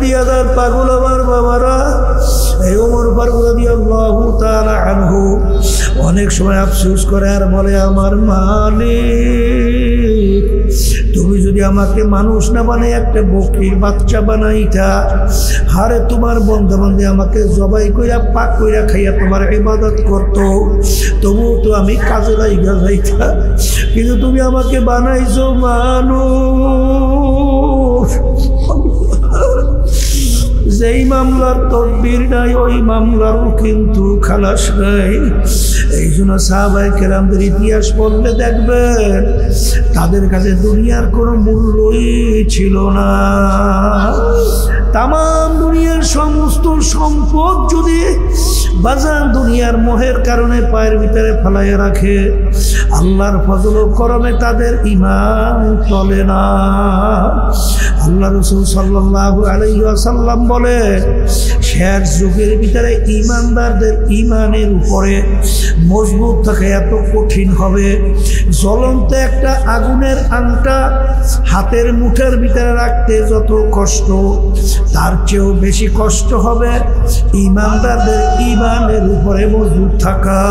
দুনিয়াদার পাগল আমার বাবারা, এই ওমর ফারুক রাদিয়াল্লাহু তাআলা আনহু অনেক সময় আফসোস করে আর বলে, আমার মালিক তুমি যদি আমাকে মানুষ না বানাই একটা বকরির বাচ্চা বানাইতা, হারে তোমার বন্ধু-বান্ধব আমাকে জবাই কইরা পাক কইরা খাইয়া তোমার ইবাদত করতো, তবুও তো আমি কাজে লাইগা যাইতা, কিন্তু তুমি আমাকে বানাইছো মানুষ। যেই মামলার তদবির নাই ওই মামলারও কিন্তু খালাস নাই। এই জন্য সাহাবায়ে কেরামদের ইতিহাস পড়লে দেখবেন তাদের কাছে দুনিয়ার কোনো মূল্যই ছিল না। তাম দুনিয়ার সমস্ত সম্পদ যদি বাজার দুনিয়ার মোহের কারণে পায়ের ভিতরে ফেলাইয়া রাখে, আল্লাহর ফজল ও করমে তাদের ঈমান চলে না। আল্লাহ রাসূল সাল্লাল্লাহু আলাইহি ওয়াসাল্লাম বলে, শেষ যুগের ভিতরে ঈমানদারদের ঈমানের উপরে মজবুত থাকা এত কঠিন হবে, জ্বলন্ত একটা আগুনের আংটা হাতের মুঠের ভিতরে রাখতে যত কষ্ট, তার চেয়েও বেশি কষ্ট হবে ঈমানদারদের ঈমানের উপরে মজবুত থাকা।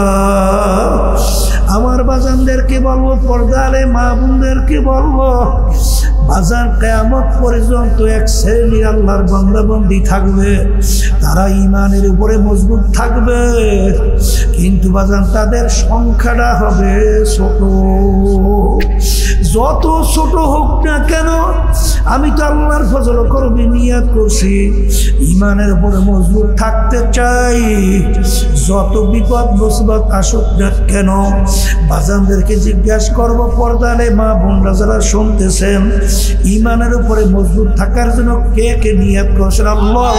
আমার বাজানদেরকে বলবো, পর্দারে মা বোনদেরকে বলবো, বাজার কিয়ামত পর্যন্ত এক শ্রেণীর আল্লাহর বান্দা-বান্দি থাকবে, তারা ঈমানের উপরে মজবুত থাকবে, কিন্তু বাজান তাদের সংখ্যাটা হবে ছোট। যত ছোট হোক না কেন, আমি তো আল্লাহর ফজল করবে নিয়াত করছি, ঈমানের উপরে মজবুত থাকতে চাই। যত বিপদ মুসিবত আসুক না কেন, বাজানদেরকে জিজ্ঞাসা করবো, পর্দালে মা বোনরা যারা শুনতেছেন, ঈমানের উপরে মজবুত থাকার জন্য কে কে নিয়াত করছেন? আল্লাহ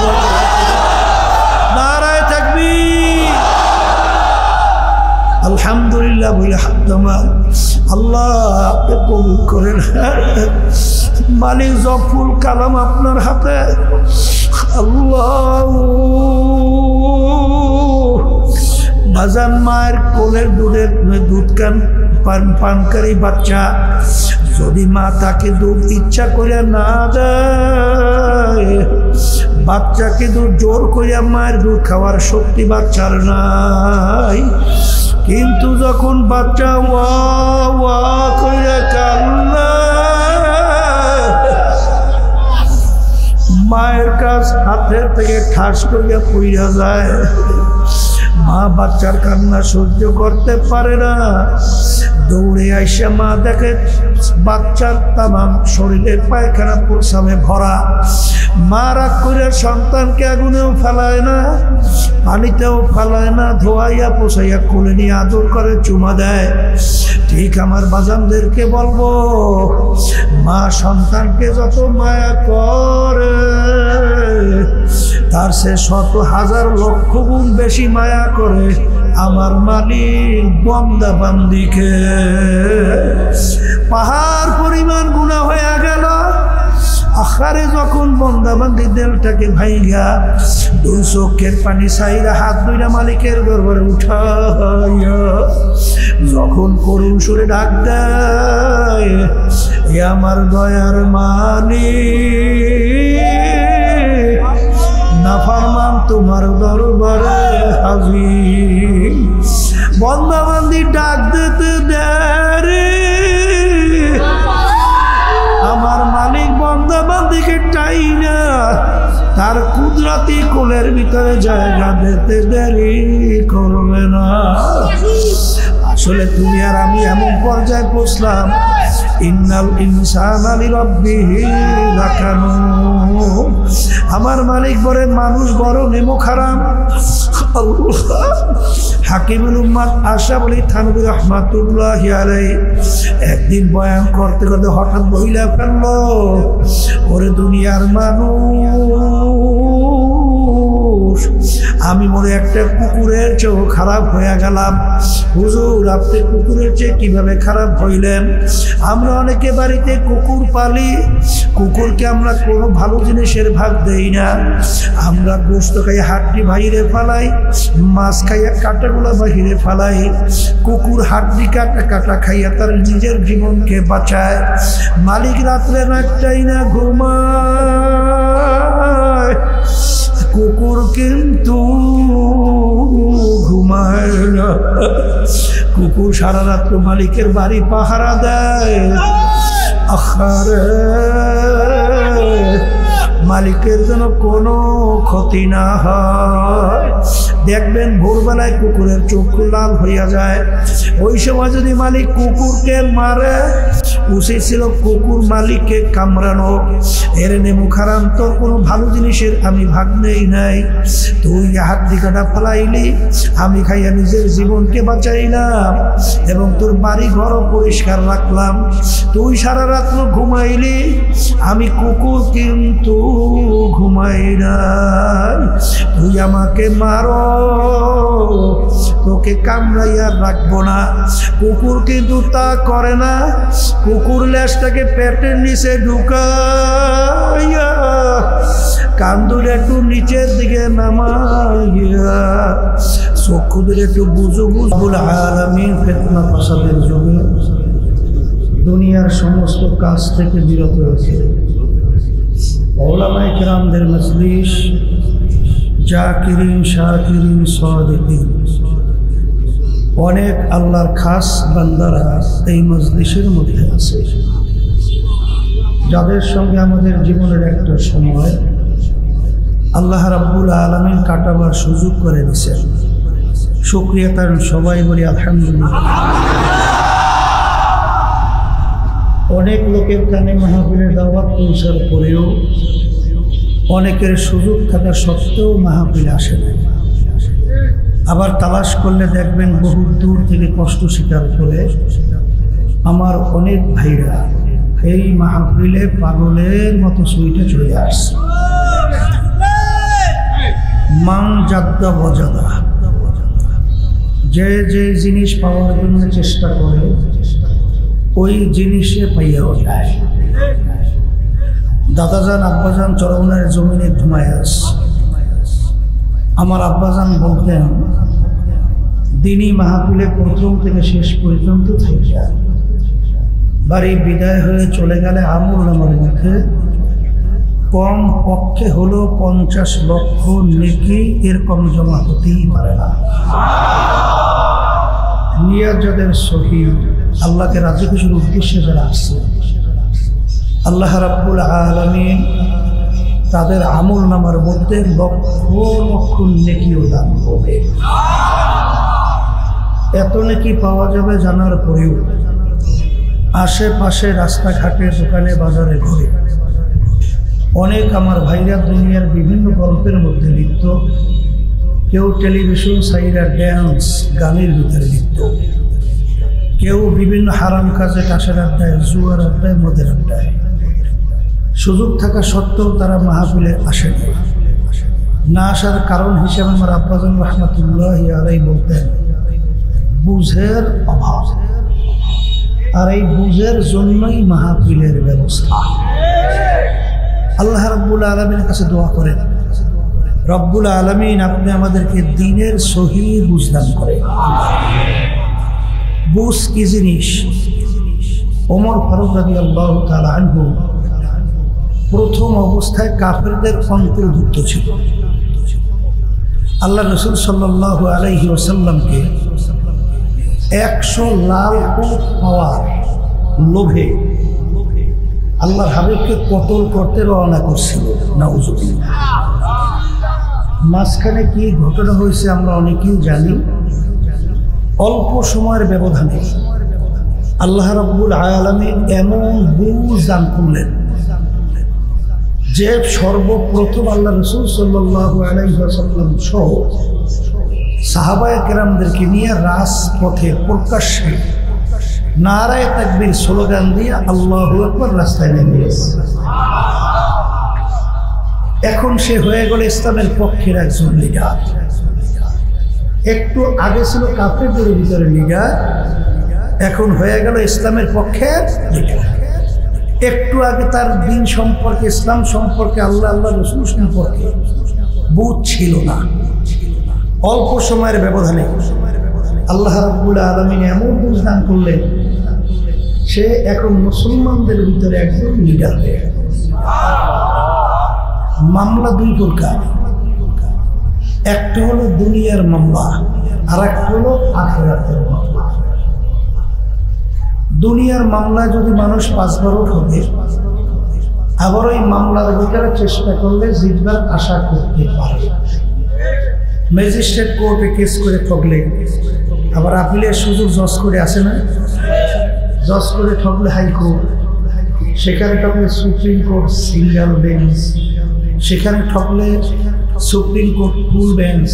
নারায়ে তাকবীর, আলহামদুলিল্লাহ বলে হাত নামান। আল্লাহ আপনি কবুল করেন। মালিক জফুল কালাম আপনার হাতে। আল্লাহ বাজান মায়ের কোলের দুধ পানকারী বাচ্চা, যদি মা তাকে দুধ ইচ্ছা করে না দেয়, বাচ্চাকে দুধ জোর করিয়া মায়ের দুধ খাওয়ার শক্তি বাচ্চার নাই, কিন্তু যখন বাচ্চা ওয়া ওয়া কইরা কান্না, মায়ের কাছ হাতের থেকে ঠাস করিয়া পইরা যায়, মা বাচ্চার কান্না সহ্য করতে পারে না, দৌড়ে আইসা মা দেখে বাচ্চার তামাম শরীরে পায়খানা প্রস্রাবে ভরা। মা রাগ করে সন্তানকে আগুনেও ফেলায় না, পানিতেও ফেলায় না, ধোয়াইয়া পোষাইয়া কোলে নিয়ে আদর করে চুমা দেয়। ঠিক আমার বাজানদেরকে বলবো, মা সন্তানকে যত মায়া করে, তার সে শত হাজার লক্ষ গুণ বেশি মায়া করে আমার মালিক বান্দা বান্দিকে। পাহাড় পরিমাণ গুনাহ হয়ে গেল, আখারে যখন বান্দা বান্দি দিলটাকে ভাইগা দুই চোখের পানি ছাইরা হাত দুইটা মালিকের দরবারে উঠাইয়া যখন করুণ সুরে ডাক দেয়, এ আমার দয়ার মালিক, নাফরমান তোমার দরবারে হাজির। বান্দা বান্দি ডাক দিতে দেরি, আমার মালিক বান্দা বান্দিকে টাইনা তার কুদরতি কোলের ভিতরে জায়গা দিতে দেরি করবে না। আসলে তুমি আর আমি এমন পর্যায়ে পৌঁছলাম, ইন্নাল ইনসানা লিরাব্বিহি লাকানুন। আমার মালিক বলে মানুষ বড় নেমো খারাপ। হাকিমুল উম্মাত আশরাফ আলী থানভী রাহমাতুল্লাহি আলাইহি একদিন বয়ান করতে করতে হঠাৎ বইলা ফেলল, ওরে দুনিয়ার মানুষ, আমি মনে একটা কুকুরের চেয়েও খারাপ হয়ে গেলাম। হুজুর আপনি কুকুরের চেয়ে কিভাবে খারাপ হইলেন? আমরা অনেকে বাড়িতে কুকুর পালি, কুকুরকে আমরা কোনো ভালো জিনিসের ভাগ দেই না। আমরা গোশত খাইয়া হাড্ডি বাহিরে ফালাই, মাছ খাইয়া কাঁটাগুলো বাহিরে ফালাই। কুকুর হাড্ডি কাটা কাটা খাইয়া তার নিজের জীবনকে বাঁচায়। মালিক রাত্রে নাকটাই না ঘুমায়, কুকুর সারা রাত্র মালিকের বাড়ি পাহারা দেয়। আখারে মালিকের যেন কোনো ক্ষতি না হয়। দেখবেন ভোরবেলায় কুকুরের চোখ লাল হইয়া যায়। ওই সময় যদি মালিক কুকুরকে মারে, উচিত ছিল কুকুর মালিককে কামড়ানো। এর নেমু খারাম তো কোনো ভালো জিনিসের আমি ভাগ নেই নাই। তুই হাত দিকাটা ফেলাইলি, আমি খাইয়া নিজের জীবনকে বাঁচাইলাম এবং তোর বাড়ি ঘরও পরিষ্কার রাখলাম। তুই সারা রাত্র ঘুমাইলি, আমি কুকুর কিন্তু ঘুমাই নাই। তুই আমাকে মারো, তোকে কামড়াইয়া রাখবো না। কুকুর কিন্তু তা করে না। কুকুর লেজটাকে পেটের নিচে ঢুকাইয়া কান্দুর একটু নিচের দিকে নামাইয়া চক্ষুদের একটু বুঝো বুঝবুল আলামিন ফিতনা ফাসাদের যুগে দুনিয়ার সমস্ত কাজ থেকে বিরত রয়েছে। ওলামায়ে কেরামদের মজলিস, জাকিরিন শাকিরিন সাদিকিন, অনেক আল্লাহর খাস বান্দারা এই মজলিসের মধ্যে আছে, যাদের সঙ্গে আমাদের জীবনের একটা সময় আল্লাহ রাব্বুল আলামিন কাটাবার সুযোগ করে দিয়েছেন। শুকরিয়া তার সবাই বলি আলহামদুলিল্লাহ। অনেক লোকের কানে মাহফিলের দাওয়াত পৌঁছার পরেও অনেকের সুযোগ থাকা সত্ত্বেও মাহফিলে আসে না। আবার তালাশ করলে দেখবেন বহু দূর থেকে কষ্ট স্বীকার করে আমার অনেক ভাইরা এই মাহফিলে পাগলের মতো সুইটে চলে আসছে। মান জাদ্দা বজাদা, যে যে জিনিস পাওয়ার জন্য চেষ্টা করে ওই জিনিসে পাইয়াও যায়। দাদাজান আব্বাজান চরমনের জমিনে ঘুমায় আসে। আমার আব্বাজান বলতেন দিনই মাহফিলে প্রথম থেকে শেষ পর্যন্ত থেকে বাড়ি বিদায় হয়ে চলে গেলে আমল নামার মধ্যে কম পক্ষে হলো 50 লক্ষ নেকি এর কম জমা হতেই পারে না। নিয়াত যাদের সহি, আল্লাহকে রাজি খুশির উদ্দেশ্যে যারা আসছে, আল্লাহ রাব্বুল আলামিন তাদের আমল নামার মধ্যে লক্ষ লক্ষ নেকিও দান করবে। এত নেকি পাওয়া যাবে জানার পরেও আশেপাশে রাস্তাঘাটে দোকানে বাজারে ঘরে অনেক আমার ভাইরা দুনিয়ার বিভিন্ন গল্পের মধ্যে লিপ্ত। কেউ টেলিভিশন সাইরা ড্যান্স গানের ভিতরে লিপ্ত, কেউ বিভিন্ন হারাম কাজে টাসের আড্ডায়, জুয়ার আড্ডায়, মদের আড্ডায়। সুযোগ থাকা সত্ত্বেও তারা মাহফিলে আসে না। আসার কারণ হিসেবে আমার আব্বাজান রহমাতুল্লাহি আলাইহি বলতেন বুঝের অভাব, আর এই বুঝের জন্যই মাহফিলের ব্যবস্থা। আল্লাহ রাব্বুল আলামিনের কাছে দোয়া করেন, রব্বুল আলামিন আপনি আমাদেরকে দ্বীনের সহি বুঝ দান করেন। বুঝ কি জিনিস? ওমর ফারুক রাদিয়াল্লাহু তাআলা আনহু প্রথম অবস্থায় কাফেরদের অন্তর্ভুক্ত ছিল। আল্লাহ রাসূল সাল্লাল্লাহু আলাইহি ওয়াসাল্লামকে 100 লাল উট পাওয়ার লোভে আল্লাহর হাবিবকে কতল করতে রওনা করছিল। নাউযুবিল্লাহ। মাঝখানে কি ঘটনা হয়েছে আমরা অনেকেই জানি। অল্প সময়ের ব্যবধানে আল্লাহ রাব্বুল আলামিন এমন বুঝ দান করলেন যে সর্বপ্রথম আল্লাহ রাসূল সাল্লাল্লাহু আলাইহি ওয়াসাল্লাম সহ সাহাবায়ে কেরামদেরকে নিয়ে রাজপথে প্রকাশ্যে নারায়ে তাকবীর স্লোগান দিয়ে আল্লাহু আকবার রাস্তায় নেমে গেছে। এখন সে হয়ে গেল ইসলামের পক্ষের একজন লিডার। একটু আগে ছিল কাফেরদের ভিতরে লিডার, এখন হয়ে গেল ইসলামের পক্ষের লিডার। একটু আগে তার দিন সম্পর্কে, ইসলাম সম্পর্কে, আল্লাহ আল্লাহ রাসূল সম্পর্কে বুঝ ছিল না। অল্প সময়ের ব্যবধানে আল্লাহ রাব্বুল আলামিন এমন বুঝ দান করলেন সে এখন মুসলমানদের ভিতরে একজন লিডার হয়ে গেল। মামলা দুই প্রকার, একটা হলো দুনিয়ার মামলা, আর একটা হলো আখিরাতের মামলা। দুনিয়ার মামলায় যদি মানুষ 5 বারও ঠকে, আবার ওই মামলার ভিতরে চেষ্টা করলে জিতবার আশা করতে পারে। ম্যাজিস্ট্রেট কোর্টে কেস করে ঠকলে আবার আপিলের সুযোগ জজ করে আসে না? জজ করে ঠকলে হাইকোর্ট, সেখানে ঠকলে সুপ্রিম কোর্ট সিঙ্গেল বেঞ্চ, সেখানে ঠকলে সুপ্রিম কোর্ট ফুল বেঞ্চ,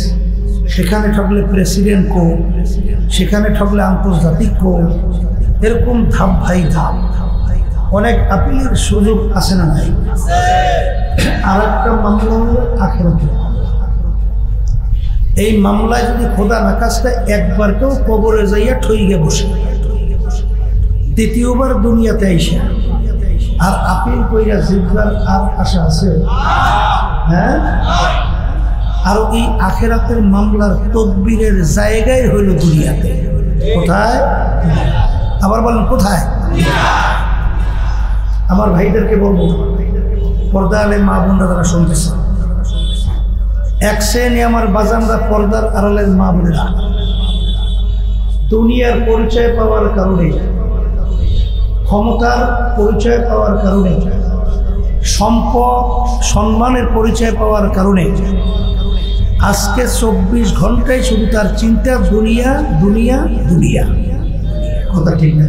সেখানে ঠকলে প্রেসিডেন্ট কোর্ট, সেখানে ঠকলে আন্তর্জাতিক কোর্ট। এরকম ধাপ ভাই ধাপ অনেক আপিলের সুযোগ আসে না নাই? আর একটা মামলা হলো আখিরাতে। এই মামলায় যদি খোদা না কাজটা একবার কেউ কবরে যাইয়া ঠইগে বসে, দ্বিতীয়বার দুনিয়াতে আইসা আর আপিল কইরা জিতবার আর আশা আছে? হ্যাঁ। আর এই আখিরাতের মামলার তদবিরের জায়গায় হইল দুনিয়াতে। কোথায়? আবার বলেন কোথায়? আমার ভাইদেরকে বলবো, পর্দা আলে মা বোনরা যারা শুনতেছে, এক শ্রেণী আমার বাজানরা পর্দার আড়ালের মা বোনেরা দুনিয়ার পরিচয় পাওয়ার কারণে, ক্ষমতার পরিচয় পাওয়ার কারণে, সম্পদ সম্মানের পরিচয় পাওয়ার কারণে আজকে 24 ঘন্টায় শুধু তার চিন্তা দুনিয়া দুনিয়া দুনিয়া। কথা ঠিক না?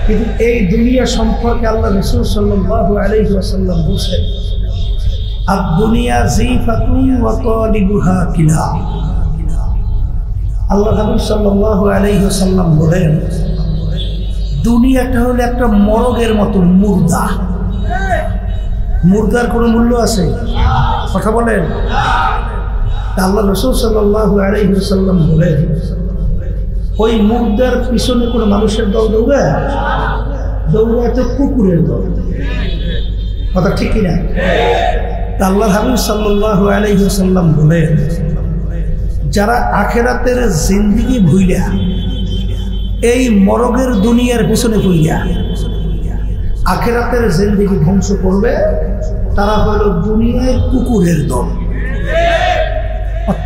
কিন্তু এই দুনিয়া সম্পর্কে আল্লাহ রাসূল সাল্লাল্লাহু আলাইহি ওয়াসাল্লাম বলেছেন, আদ-দুনিয়া জিফাতুন ওয়া তালিবুহা কিলা। আল্লাহ রাসূল সাল্লাল্লাহু আলাইহি ওয়াসাল্লাম বলেন, দুনিয়াটা হলো একটা মরগের মতো মুর্দা। মুর্দার কোনো মূল্য আছে? কথা বলেন। আল্লাহ রাসূল সাল্লাল্লাহু আলাইহি ওয়াসাল্লাম বলেন, ওই মুর্দার পিছনে কোনো মানুষের দল দৌড়ায়? দৌড়ায় তো কুকুরের দল। কথা ঠিক কিনা? আল্লাহ হাবিব সাল্লাল্লাহু আলাইহি ওয়াসাল্লাম বলেন, যারা আখিরাতের জিন্দেগি ভুইলা এই মরগের দুনিয়ার পিছনে ভুইলা আখিরাতের জিন্দেগি ধ্বংস করবে, তারা হলো দুনিয়ায় কুকুরের দল।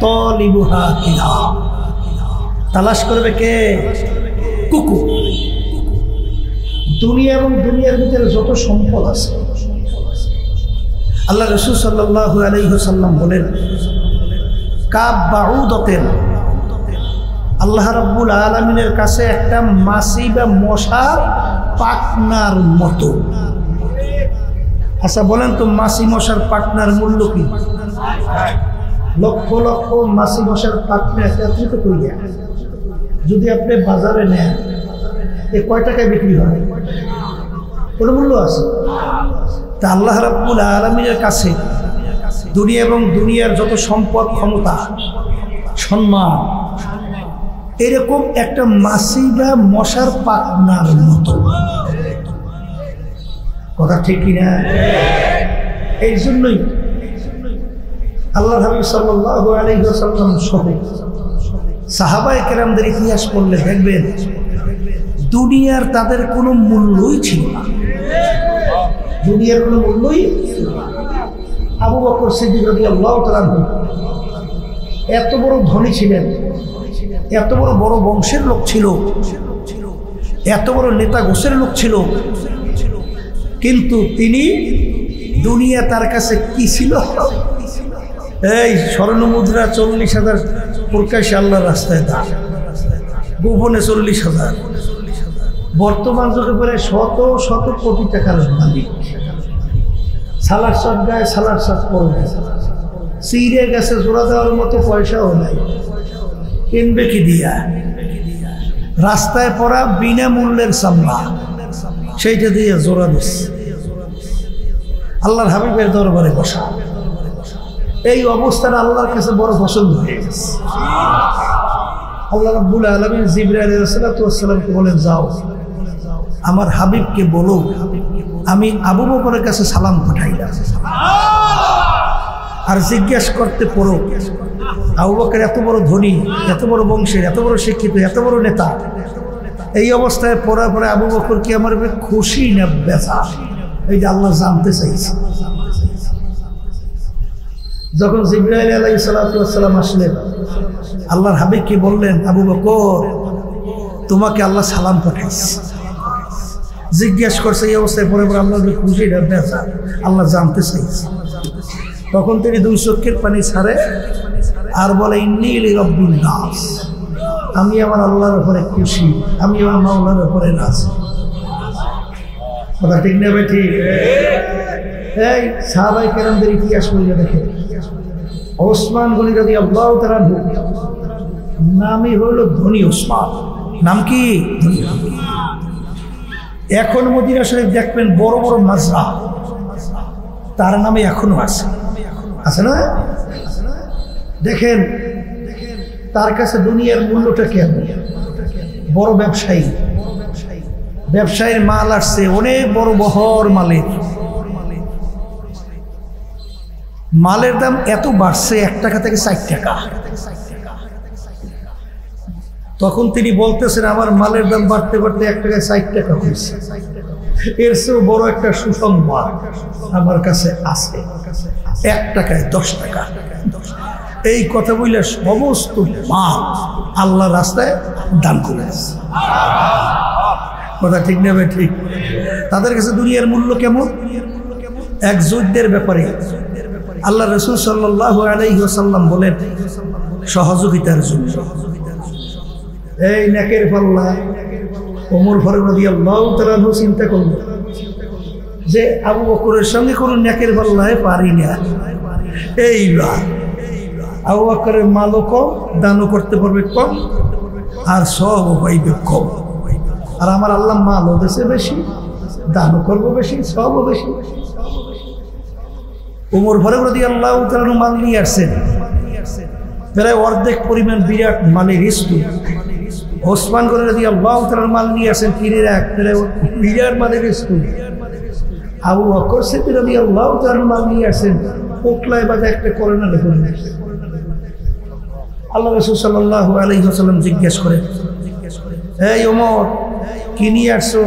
তালিবুহা কিলা। তালাশ করবে কে? কুকুর। দুনিয়া এবং দুনিয়ার ভিতরে যত সম্পদ আছে, আল্লাহ রাসূল সাল্লাল্লাহু আলাইহি ওয়াসাল্লাম বলেন, কাব বাউদাতেন, আল্লাহ রাব্বুল আলামিনের কাছে একটা মাছি বা মশার পাখনার মতো। আচ্ছা বলেন তো, মাছি মশার পাখনার মূল্য কি? লক্ষ লক্ষ মাছি মশার পাখনা একত্রিত করিয়া যদি আপনি বাজারে নেন, এ কয় টাকায় বিক্রি হয়? কোনো মূল্য আছে? তা আল্লাহ রাব্বুল আলামিনের কাছে দুনিয়া এবং দুনিয়ার যত সম্পদ, ক্ষমতা, সম্মান, এরকম একটা মাছি বা মশার পাখনার মতো। কথা ঠিক কিনা? এই জন্যই আল্লাহ হাবিব সাল্লাল্লাহু আলাইহি ওয়াসাল্লাম সহ সাহাবায়ে কেরামদের ইতিহাস পড়লে দেখবেন, দুনিয়ার তাদের কোনো মূল্যই ছিল না। দুনিয়ার কোনো মূল্যই। আবু বকর সিদ্দিক রাদিয়াল্লাহু তাআলা এত বড় ধনী ছিলেন, এত বড় বড় বংশের লোক ছিল, এত বড় নেতা গোছের লোক ছিল, কিন্তু তিনি দুনিয়া তার কাছে কি ছিল? এই স্বর্ণ মুদ্রা 40,000 প্রকাশ্যে আল্লাহর রাস্তায় দান, গোপনে 40,000। বর্তমান যুগে পরে শত শত কোটি টাকার মালিক। সালার শট গায়ে সালার শট পড়বে, চিড়ে গেছে জোড়া দেওয়ার মতো পয়সাও নাই, কিনবে কি দিয়া? রাস্তায় পড়া বিনামূল্যের চামড়া, সেইটা দিয়ে জোড়া দিস। আল্লাহর হাবিবের দরবারে বসা, এই অবস্থাটা আল্লাহর কাছে বড় পছন্দ হয়ে গেছে। আল্লাহ রাব্বুল আলামিন জিবরাইল আলাইহিস সালাতু ওয়াস সালামকে বলেন, যাও আমার হাবিবকে বলো আমি আবু বকরের কাছে সালাম পাঠাইলাম, আর জিজ্ঞেস করতে পড়ো আবু বকর এত বড় ধনী, এত বড় বংশের, এত বড় শিক্ষিত, এত বড় নেতা, এই অবস্থায় পড়ার পরে আবু বকর কি আমার খুশি না বেজা? এই যে আল্লাহ জানতে চাইছে। যখন জিবরাইল আলাইহিস সালাতু ওয়াস সালাম আসলেন, আল্লাহর হাবিবকে বললেন, আবু বকর তোমাকে আল্লাহ সালাম পাঠাইছে। জিজ্ঞেস করছে এই অবস্থায়, পরে পরে আল্লাহ খুশি বেজা আল্লাহ জানতে চাইছে। তখন তিনি দুই চোখের পানি ছাড়ে আর বলে, ইন্নী লিরাব্বিন নাস, আমি আমার আল্লাহর উপরে খুশি, আমি আমার মাওলার উপরে রাজি। কথা ঠিক না ভাই? ঠিক। এই সাহাবায়ে কেরামদের ইতিহাস বলে দেখে, ওসমান গনি রাদিয়াল্লাহু তাআলা নামই হলো ধনী ওসমান। নাম কি? এখন মদিনা শরীফ দেখবেন বড় বড় মাজরা তার নামে এখনো আছে, আছে না? দেখেন তার কাছে দুনিয়ার মূল্যটা কেমন। বড় ব্যবসায়ী, ব্যবসায়ীর মাল আসছে অনেক বড় বহর মালের দাম এত বাড়ছে 1 টাকা থেকে 4 টাকা। তখন তিনি বলতেছেন, আমার মালের দাম বাড়তে বাড়তে 1 টাকায় 4 টাকা হয়েছে, এর চেয়েও বড় একটা সুসংবাদ আমার কাছে আছে, 1 টাকায় 10 টাকা। এই কথা বললে সমস্ত মাল আল্লাহ রাস্তায় দান করেছে। কথা ঠিক নেবে? ঠিক। তাদের কাছে দুনিয়ার মূল্য কেমন? এক যুদ্ধের ব্যাপারে আল্লাহ রাসূল সাল্লাল্লাহু আলাইহি ওয়াসাল্লাম বলেন, সহযোগিতার জন্য এই নেকের পাল্লা ওমর ফারুক রাদিয়াল্লাহু তাআলা চিন্তা করল যে আবু বকরের সঙ্গে কোনো নেকের পাল্লায় পারি না। এইবার আবু বকরের মালও কম, দানও করতে পারবে কম, আর সবও পাইবে কম। আর আমার আল্লাহ মালও দেশে বেশি, দানও করবো বেশি, সবও বেশি। ওমর ফারুক রাদিয়াল্লাহু তাআলা মাল নিয়ে আসছেন, প্রায় অর্ধেক পরিমাণ বিরাট মালের স্তূপ। ওসমান গনি রাদিয়াল্লাহু তাআলা মাল নিয়ে আসেন কিনে রাখ, বিরাট মালের স্তূপ। আবু বকর সিদ্দিক রাদিয়াল্লাহু তাআলা মাল নিয়ে আসেন পোটলায় বাজা একটা করোনা লেখা। আল্লাহ রাসূল সাল্লাল্লাহু আলাইহি ওয়াসাল্লাম জিজ্ঞেস করেন, এই ওমর কি নিয়ে আসছো?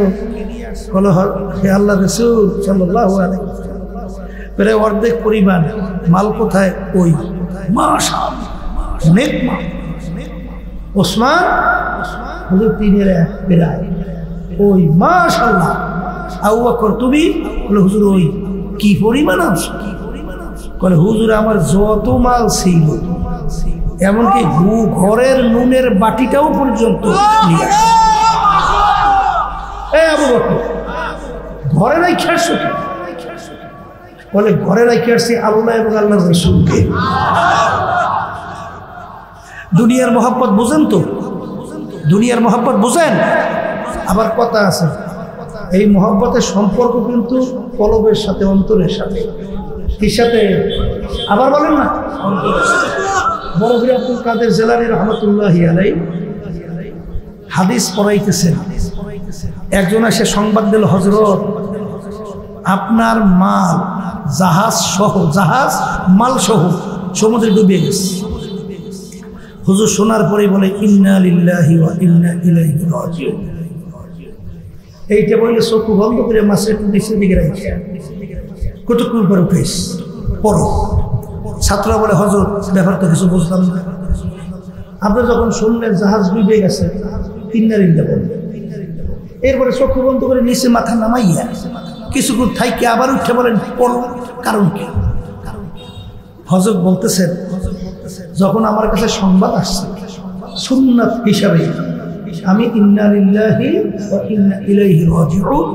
বলো, হে আল্লাহ রাসূল সাল্লাল্লাহু আলাইহি ওয়াসাল্লাম, প্রায় অর্ধেক পরিমাণ মাল কোথায়? ওই মাশাআল্লাহ অনেক মাল। ওসমান হুজুর 3-1 প্রায় ওই মাশাআল্লাহ। আবু বকর তুমি? বলে হুজুর ওই কি পরিমাণ আনছো? বলে হুজুর আমার যত মাল ছিল এমনকি ঘরের নুনের বাটিটাও পর্যন্ত নিয়ে আসছে। আবু বকর ঘরে নাই খেয়েছো? বলে ঘরে নাই খেয়েছি আল্লাহ এবং আল্লাহর রাসূলকে। দুনিয়ার মহব্বত বুঝেন তো? দুনিয়ার মহব্বত বুঝেন? আবার কথা আছে, এই মহব্বতের সম্পর্ক কিন্তু কলবের সাথে, অন্তরের সাথে। কি সাথে? আবার বলেন না। বড় পীর আব্দুল কাদের জিলানী রাহমাতুল্লাহি আলাইহি হাদিস পড়াইতেছেন, একজন এসে সংবাদ দিল, হযরত আপনার মাল জাহাজ মাল সহ সমুদ্রে ডুবে গেছে। হুজুর শোনার পরে বলে, ইন্না লিল্লাহি ওয়া ইন্না ইলাইহি রাজিউন। এইটা বললে চক্ষু বন্ধ করে মাছের নিচের দিকে রাখছে, কতক্ষণ পর উঠেস পড়ো। ছাত্ররা বলে, হযরত ব্যাপার তো কিছু বুঝলাম না। আপনি যখন শুনলেন জাহাজ ডুবে গেছে, ইন্না বললেন, এরপরে চক্ষু বন্ধ করে নিচে মাথা নামাইয়া কিছুক্ষণ থাইকে আবার উঠে বলেন পড়ো, কারণ কি? হযরত বলতেছেন, যখন আমার কাছে সংবাদ আসছে সুন্নাত হিসাবে আমি ইন্না লিল্লাহি ওয়া ইন্না ইলাইহি রাজিউন,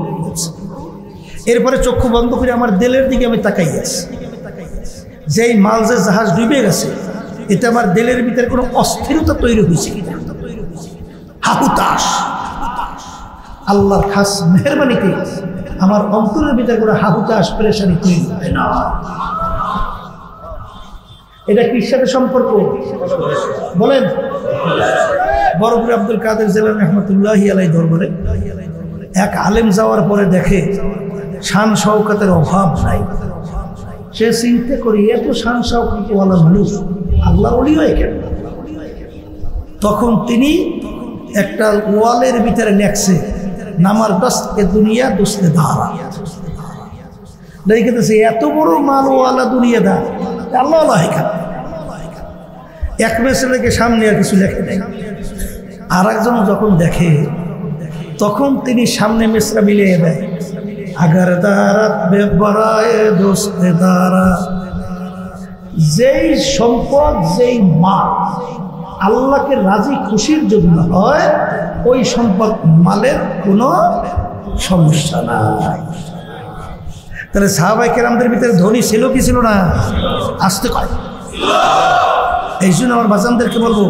এরপরে চক্ষু বন্ধ করে আমার দিলের দিকে আমি তাকাই আছি, যেই মাল যে জাহাজ ডুবে গেছে এতে আমার দিলের ভিতরে কোনো অস্থিরতা তৈরি হয়েছে কিনা, হাহুতাশ। আল্লাহর খাস মেহেরবানিতে আমার অন্তরের ভিতরে কোনো হাহুতাশ পেরেশানি তৈরি হয় না। এটা কির সাথে সম্পর্ক বলেন? বড় পীর আব্দুল কাদের জিলানী রাহমাতুল্লাহি আলাইহি দরবারে এক আলেম যাওয়ার পরে দেখে শান শওকতের অভাব নাই। সে চিন্তা করি, এত শান শওকতওয়ালা মানুষ আল্লাহর ওলি হয় কেন? তখন তিনি একটা ওয়ালের ভিতরে লেখছে, নামার দস্ত এ দুনিয়া দোস্তে ধারা। দেখেছে এত বড় মালওয়ালা দুনিয়াদার, আল্লাহ আল্লাহ এক ছেলেকে সামনে আর কিছু লেখে নেই। আর একজন যখন দেখে তখন তিনি সামনে মেসরা মিলিয়ে দেয়, আগার দারাত বেবরায়ে দোস্তে দারা। যেই সম্পদ যেই মা আল্লাহকে রাজি খুশির জন্য হয়, ওই সম্পদ মালের কোনো সমস্যা নাই। তাহলে সাহাবায়ে কেরামদের ভিতরে ধনী ছিল কি ছিল না? আসতে কয়। এই জন্য আমার বাজানদেরকে বলবো,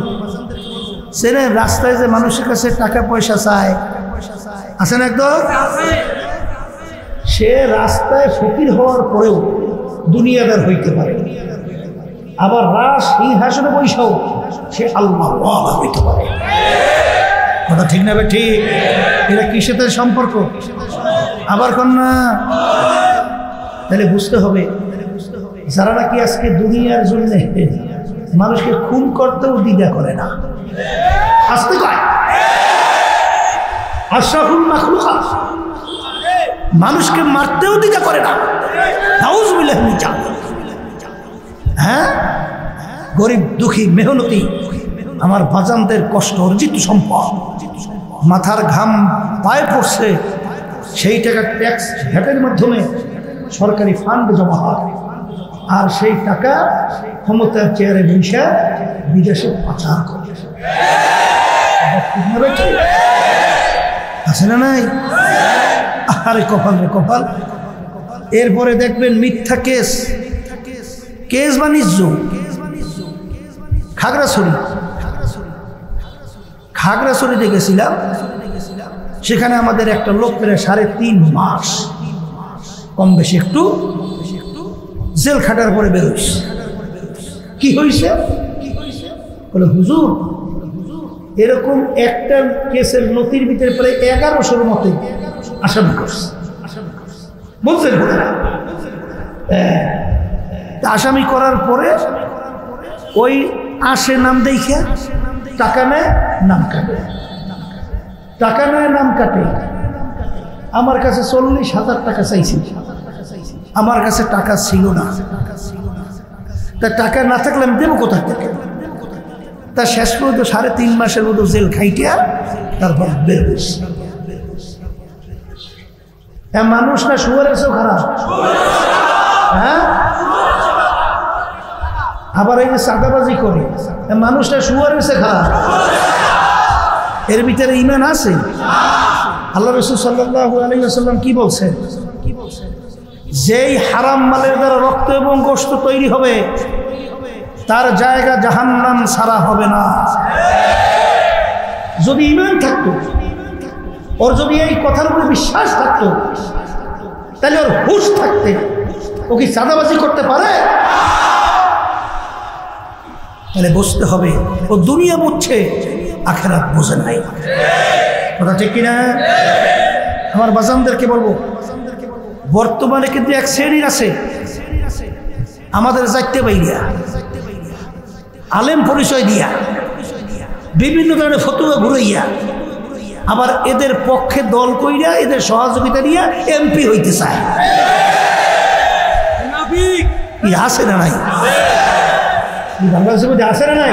সেনে রাস্তায় যে মানুষের কাছে টাকা পয়সা চায়, আছে না একদম? সে রাস্তায় ফকির হওয়ার পরেও দুনিয়াদার হইতে পারে, আবার রাস সিংহাসনে বৈশাও সে আল্লাহ হইতে পারে। কথা ঠিক না? ঠিক। এরা কিসেতে সম্পর্ক? আবার কন্যা, তাহলে বুঝতে হবে যারা নাকি আজকে দুনিয়ার জন্য মানুষকে খুন করতেও দ্বিধা করে না, আসতে কয় আশরাফুল মাখলুকাত, মানুষকে মারতেও দ্বিধা করে না। নাউযুবিল্লাহি মিন যালিক। হ্যাঁ, গরিব দুঃখী মেহনতি আমার বাজানদের কষ্ট অর্জিত সম্পদ, মাথার ঘাম পায়ে পড়ছে, সেই টাকা ট্যাক্স ভ্যাটের মাধ্যমে সরকারি ফান্ড জমা হয়, আর সেই টাকা ক্ষমতার চেয়ারে বসে বিদেশে পাচার করে। আছে না নাই? আরে কপাল রে কপাল। এরপরে দেখবেন মিথ্যা কেস, কেস বাণিজ্য। খাগড়াছড়িতে গেছিলাম, সেখানে আমাদের একটা লোক প্রায় 3.5 মাস কম বেশি একটু জেল খাটার পরে বেরোইছে। কি হয়েছে? বলে হুজুর এরকম একটা কেসের নথির ভিতরে প্রায় 1100-র মতো আসামি করছে। বলছেন আসামি করার পরে ওই আসে নাম দেখে টাকা নেয়, নাম কাটে, টাকা নেয়, নাম কাটে। আমার কাছে 40,000 টাকা চাইছিল, আমার কাছে টাকা ছিল না। তা টাকা না থাকলে আমি দেবো কোথা থেকে? তা শেষ পর্যন্ত 3.5 মাসের মতো জেল খাইটিয়া তারপর বের হয়েছে। মানুষ না শুয়ারের চেয়েও খারাপ। হ্যাঁ, আবার এই যে চাঁদাবাজি করে মানুষটা শুয়ারের চেয়ে খারাপ। এর ভিতরে ঈমান আছে? আল্লাহ রাসূল সাল্লাল্লাহু আলাইহি ওয়াসাল্লাম কি বলছেন? যেই হারাম মালের দ্বারা রক্ত এবং গোশত তৈরি হবে তার জায়গা জাহান্নাম ছাড়া হবে না। যদি ঈমান থাকতো, ওর যদি এই কথার উপরে বিশ্বাস থাকতো, তাহলে ওর হুঁশ থাকতে ও কি চাঁদাবাজি করতে পারে? তাহলে বুঝতে হবে ও দুনিয়া বুঝছে, আখিরাত বোঝে নাই। কথা ঠিক কিনা? আমার বাজানদেরকে বলবো, বর্তমানে কিন্তু এক শ্রেণীর আছে আমাদের যাইতে বাইরিয়া আলেম পরিচয় দিয়া বিভিন্ন ধরনের ফতুয়া ঘুরাইয়া আবার এদের পক্ষে দল কইরা এদের সহযোগিতা নিয়ে এমপি হইতে চায়। আছে না নাই? বাংলাদেশের মধ্যে আছে না নাই?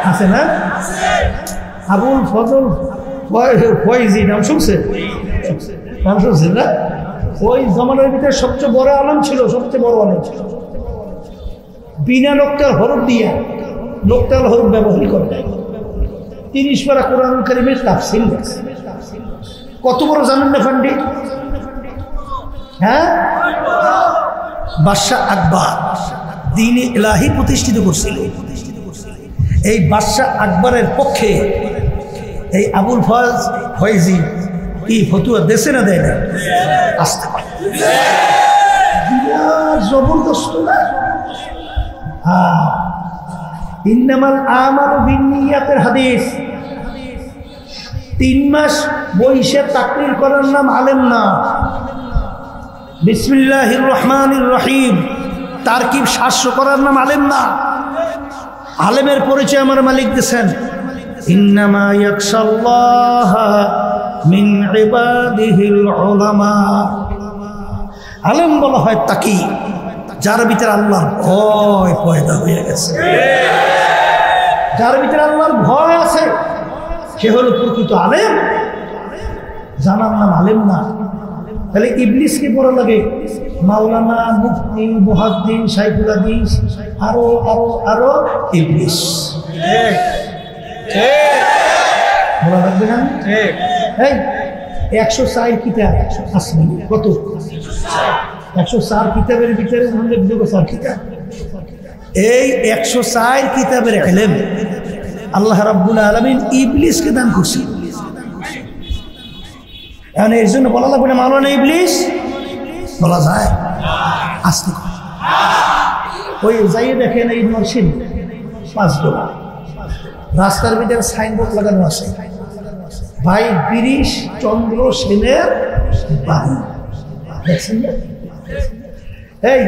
আছে না? আবুল ফজল ফয়জি নাম শুনছে? নাম শুনছেন না? ওই জমানার ভিতরে সবচেয়ে বড় আলেম ছিল, সবচেয়ে বড় আলেম ছিল। বিনা নোক্তার হরফ দিয়া নোক্তাল হরফ ব্যবহার করে 30 পারা কোরআনুল কারীমের তাফসীর। কত বড় জানেন না ফান্ডি? হ্যাঁ, বাদশাহ আকবর দ্বীন-ই ইলাহি প্রতিষ্ঠিত করছিল। এই বাদশাহ আকবরের পক্ষে এই আবুল ফয়জি কি ফতুয়া দেশে না দেয় না? আসতে পারে জবরদস্ত না? হ্যাঁ, ইন্নামাল আমালু বিন্নিয়াতের হাদিস। 3 মাস বইসে তাকরীর করার নাম আলেম না। বিসমিল্লাহির রহমানির রহিম তারকিব 700 করার নাম আলেম না। আলেমের পরিচয় আমার মালিক দিয়েছেন, ইন্নামা ইয়াখশাল্লাহ মিন ইবাদিহিল উলামা। আলেম বলা হয় তাকি, যার ভিতরে আল্লাহর ভয় পয়দা হয়ে গেছে, যার ভিতরে আল্লাহর ভয় আছে, সে হলো প্রকৃত আলেম। জানার নাম আলেম না। তাহলে ইবলিসকে পড়া লাগে মাওলানা, মুফতি, মুহাদ্দিস, শাইখুল হাদিস, আরো আরো আরো ইবলিস। বলা লাগবে না? এই 104 কিতাব আসবে কত? 104 কিতাবের ভিতরে উল্লেখযোগ্য 4 কিতাব। এই 104 কিতাবের ইলম আল্লাহ রাব্বুল আলামিন ইবলিসকে দান করছেন। এখন এর জন্য বলা লাগবে না মাওলানা ইবলিস, বলা যায় আস্তে করে। ওই যাইয়ে দেখেন এই নরসিং $5 রাস্তার ভিতরে সাইনবোর্ড লাগানো আছে, ভাই গিরিশ চন্দ্র সেনের বাড়ি। দেখছেন না? এই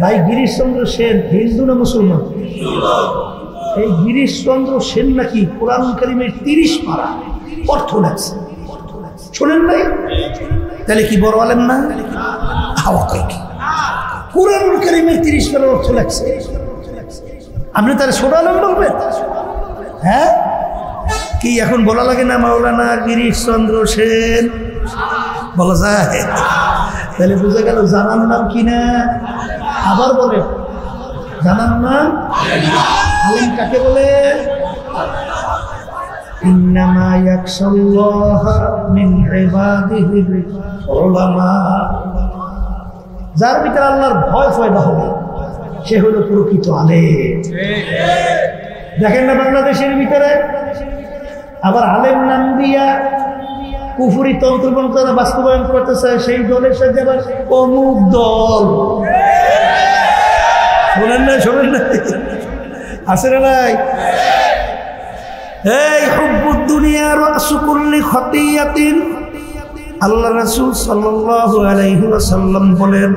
ভাই গিরিশ চন্দ্র সেন হিন্দু না মুসলমান? এই গিরিশ চন্দ্র সেন নাকি কোরআন কারীমের 30 পারা অর্থ লাগছে, শোনেন নাই? তাহলে কি বড় আলেম না? হাওয়া কয় কি কোরআন কারীমের 30 পারা অর্থ লাগছে, আপনি তাহলে ছোট আলেম বলবেন? হ্যাঁ, কি এখন বলা লাগে না মাওলানা গিরিশ চন্দ্র সেন? বলা যায়? তাহলে বুঝে গেল জানার নাম কি না। আবার বলে জানার নাম আলেম কাকে বলে? ইন্নামা ইয়াখশাল্লাহা মিন ইবাদিহিল উলামা। যার ভিতরে আল্লাহর ভয় পয়দা হবে সে হলো প্রকৃত আলেম। দেখেন না বাংলাদেশের ভিতরে আবার আলেম নাম দিয়া কুফরি তন্ত্রমন্ত্র বাস্তবায়ন করতেছে, সেই দলের সাথে আবার অমুক দল। শোনেন না? শোনেন না? আছে না নাই? এই হুব্বুদ দুনিয়া রাসু কুল্লি খতিয়াতিন। আল্লাহ রাসূল সাল্লাল্লাহু আলাইহি ওয়াসাল্লাম বলেন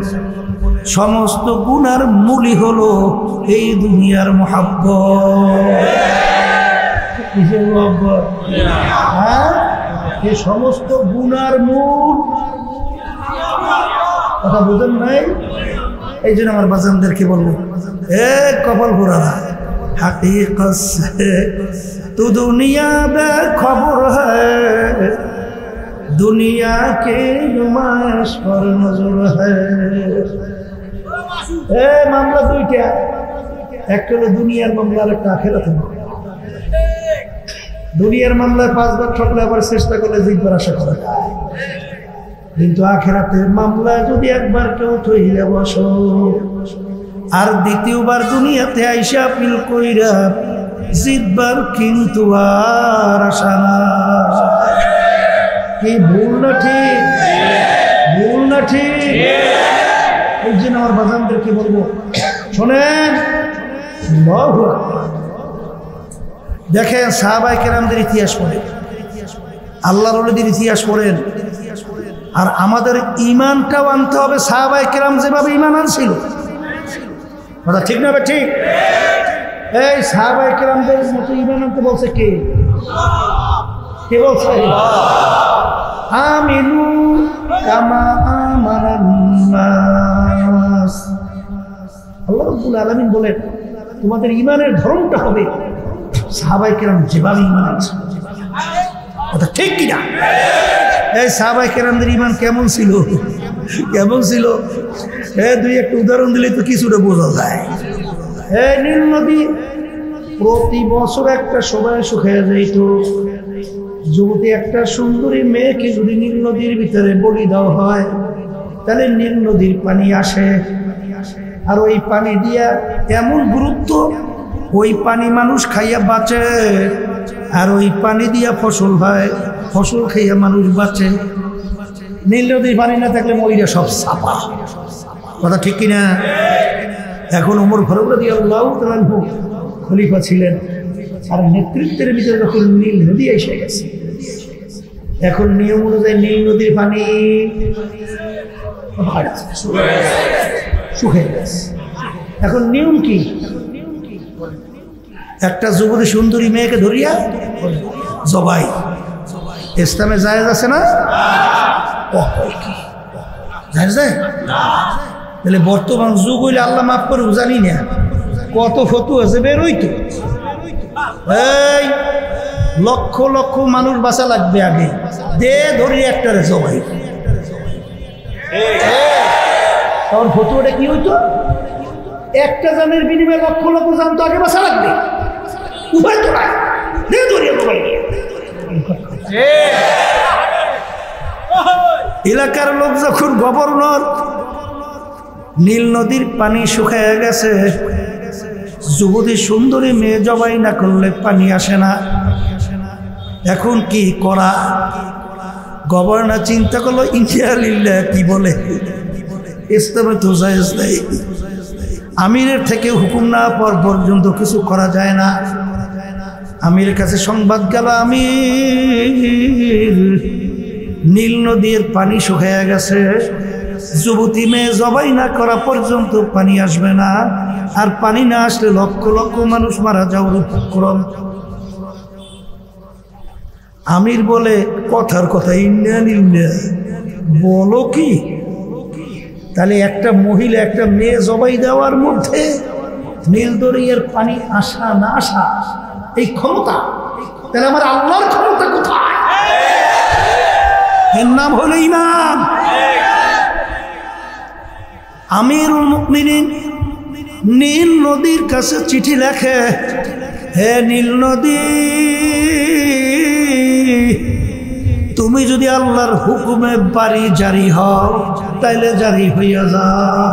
সমস্ত গুনার মূলই হলো এই দুনিয়ার মহব্বত। কিসের মহব্বত? হ্যাঁ, এই সমস্ত গুনার মূল। কথা বুঝেন নাই? এই জন্য আমার বাজানদেরকে বলবো, এ কপাল ঘোরানা হাকিকত সে তু দুনিয়া বে খবর হ্যায়, দুনিয়া কে নুমাইশ পর নজর হ্যায়। এ মামলা দুইটা, একটা হলো দুনিয়ার মামলা আর একটা আখিরাতের মামলা। দুনিয়ার মামলায় 5 বার ঠকলে আবার চেষ্টা করলে জিতবার আশা করা যায়, কিন্তু আখিরাতের মামলায় যদি একবার কেউ থইলে বসো আর দ্বিতীয়বার দুনিয়াতে আইসা আপিল কইরা জিতবার কিন্তু আর আশা না। কি ভুল না ঠিক? ভুল না ঠিক? এই জন্য আমার বাজানদেরকে বলবো, শোনেন, দেখেন সাহাবায়ে কেরামদের ইতিহাস পড়েন, আল্লাহর ওলিদের ইতিহাস পড়েন, আর আমাদের ঈমানটাও আনতে হবে সাহাবায়ে কেরাম যেভাবে ঈমান আনছিল। কথা ঠিক না? ঠিক। এই সাহাবায়ে কেরামদের মতো ঈমান আনতে বলছে কে? কে বলছে? আমিনু কামা আমানান নাস। আল্লাহ রাব্বুল আলামিন বলেন তোমাদের ঈমানের ধরনটা হবে সাহাবায়ে কেরাম যেভাবে ঈমান আনছে। কথা ঠিক কি না? এই সাহাবায়ে কেরামদের ঈমান কেমন ছিল? কেমন ছিল? দুই একটা উদাহরণ দিলে তো কিছুটা বোঝা যায়। নীল নদী প্রতি বছর একটা সময় শুকিয়ে যাইত। যদি একটা সুন্দরী মেয়েকে যদি নীল নদীর ভিতরে বলি দেওয়া হয় তাহলে নীল নদীর পানি আসে, আর ওই পানি দিয়া এমন গুরুত্ব, ওই পানি মানুষ খাইয়া বাঁচে, আর ওই পানি দিয়া ফসল হয়, ফসল খাইয়া মানুষ বাঁচে। নীল নদীর পানি না থাকলে মইরা সব সাপা। কথা ঠিক কিনা? এখন ওমর ফারুক রাদিয়াল্লাহু তাআলা খলিফা ছিলেন, আর নেতৃত্বের ভিতরে যখন নীল নদী এসে গেছে, এখন নিয়ম অনুযায়ী নীল নদীর পানি শুকিয়ে গেছে। এখন নিয়ম কি? একটা যুবতী সুন্দরী মেয়েকে ধরিয়া জবাই। ইসলামে জায়েজ আছে না? জায়েজ? তাহলে বর্তমান যুগ হইলে আল্লাহ মাফ করে জানি না কত ফতুয়া আছে বের হইতো। এই লক্ষ লক্ষ মানুষ বাঁচা লাগবে আগে দে ধরি একটা রে সবাই তখন ফতুয়াটা কি হইতো একটা জানের বিনিময়ে লক্ষ লক্ষ জান তো আগে বাঁচা লাগবে উভয় তো নাই দে ধরিয়া মোবাইল এলাকার লোক যখন গভর্নর নীল নদীর পানি শুকায় গেছে যুবতী সুন্দরী মেয়ে জবাই না করলে পানি আসে না এখন কি করা গভর্নর চিন্তা করলো ইন্ডিয়া লিল্লা কি বলে ইসলামে তো জায়েজ নাই আমিরের থেকে হুকুম না পাওয়ার পর্যন্ত কিছু করা যায় না আমিরের কাছে সংবাদ গেল আমির নীল নদীর পানি শুকিয়ে গেছে যুবতী মেয়ে জবাই না করা পর্যন্ত পানি আসবে না আর পানি না আসলে লক্ষ লক্ষ মানুষ মারা যাওয়ার উপক্রম আমির বলে কথার কথা ইন্ডিয়ান ইন্ডিয়া বলো কি তাহলে একটা মহিলা একটা মেয়ে জবাই দেওয়ার মধ্যে নীল দরিয়ার পানি আসা না আসা এই ক্ষমতা তাহলে আমার আল্লাহর ক্ষমতা কোথায় এর নাম হলো ইমান আমিরুল মুমিনিন নীল নদীর কাছে চিঠি লেখে হে নীল নদী তুমি যদি আল্লাহর হুকুমে বাড়ি জারি হও তাইলে জারি হইয়া যাও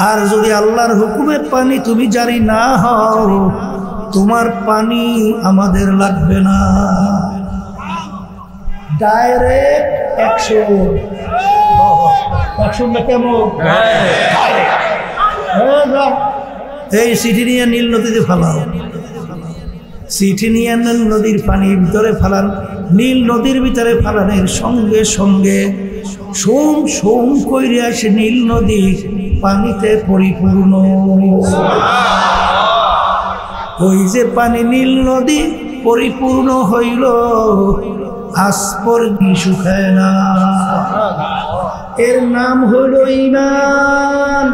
আর যদি আল্লাহর হুকুমে পানি তুমি জারি না হও তোমার পানি আমাদের লাগবে না ডাইরেক্ট অ্যাকশন কেমন এই চিঠি নিয়ে নীল নদীতে ফেলাও চিঠি নিয়ে নীল নদীর পানির ভিতরে ফেলান নীল নদীর ভিতরে ফেলানোর সঙ্গে সঙ্গে সোম সোম কইরে আসে নীল নদী পানিতে পরিপূর্ণ ওই যে পানি নীল নদী পরিপূর্ণ হইল আজ পর্যন্ত শুকায় না এর নাম হইল ঈমান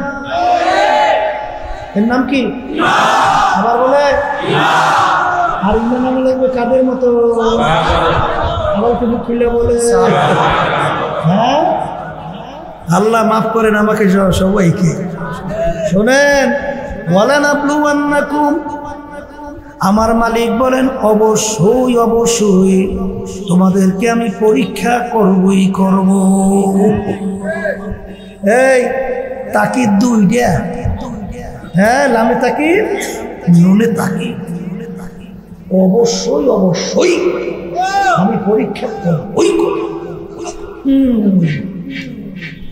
এর নাম কি আবার বলে আর ঈমান নাম লাগবে কাদের মতো আবার তুমি খুলে বলে হ্যাঁ আল্লাহ মাফ করেন আমাকে সবাইকে শোনেন ওয়ালান আবলুওয়ান্নাকুম আমার মালিক বলেন অবশ্যই অবশ্যই তোমাদেরকে আমি পরীক্ষা করবই করব এই তাকিদ দুইটা হ্যাঁ লামে তাকিদ নুনে তাকিদ অবশ্যই অবশ্যই আমি পরীক্ষা করবই করব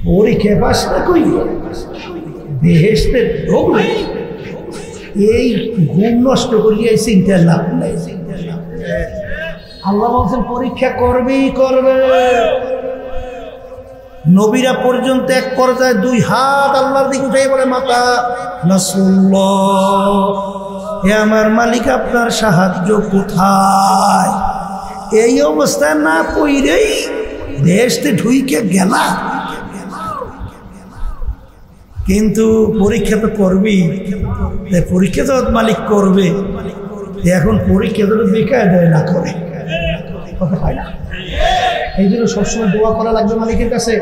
পরীক্ষা পাস না কই বেহেশতে ঢোকবে এই ঘুম নষ্ট করিয়া চিন্তার লাভ নাই আল্লাহ বলছেন পরীক্ষা করবেই করবে নবীরা পর্যন্ত এক পর্যায়ে দুই হাত আল্লাহর দিকে উঠে বলে মাতা নাসুল্লাহ হে আমার মালিক আপনার সাহায্য কোথায় এই অবস্থায় না পইরেই দেশতে ঢুইকে গেলা কিন্তু পরীক্ষা তো করবি পরীক্ষা তো মালিক করবে এখন পরীক্ষা তো বেকার দেয় না করে কথা হয় না এই জন্য সবসময় দোয়া করা লাগবে মালিকের কাছে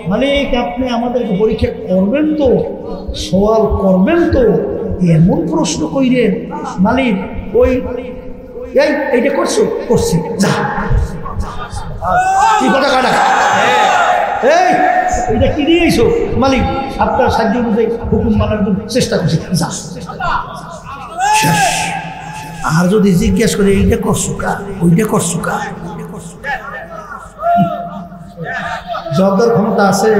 মালিক আপনি আমাদেরকে পরীক্ষা করবেন তো সওয়াল করবেন তো এমন প্রশ্ন কইরেন মালিক ওই এইটা করছো করছি যা কি কথা কাটা এই এটা কি দিয়েছো মালিক আপনার সাহায্য অনুযায়ী হুকুম মানার জন্য চেষ্টা করছি যা আর যদি জিজ্ঞেস করে এইটা করছো কা ওইটা করছো কা জবাবের ক্ষমতা আছে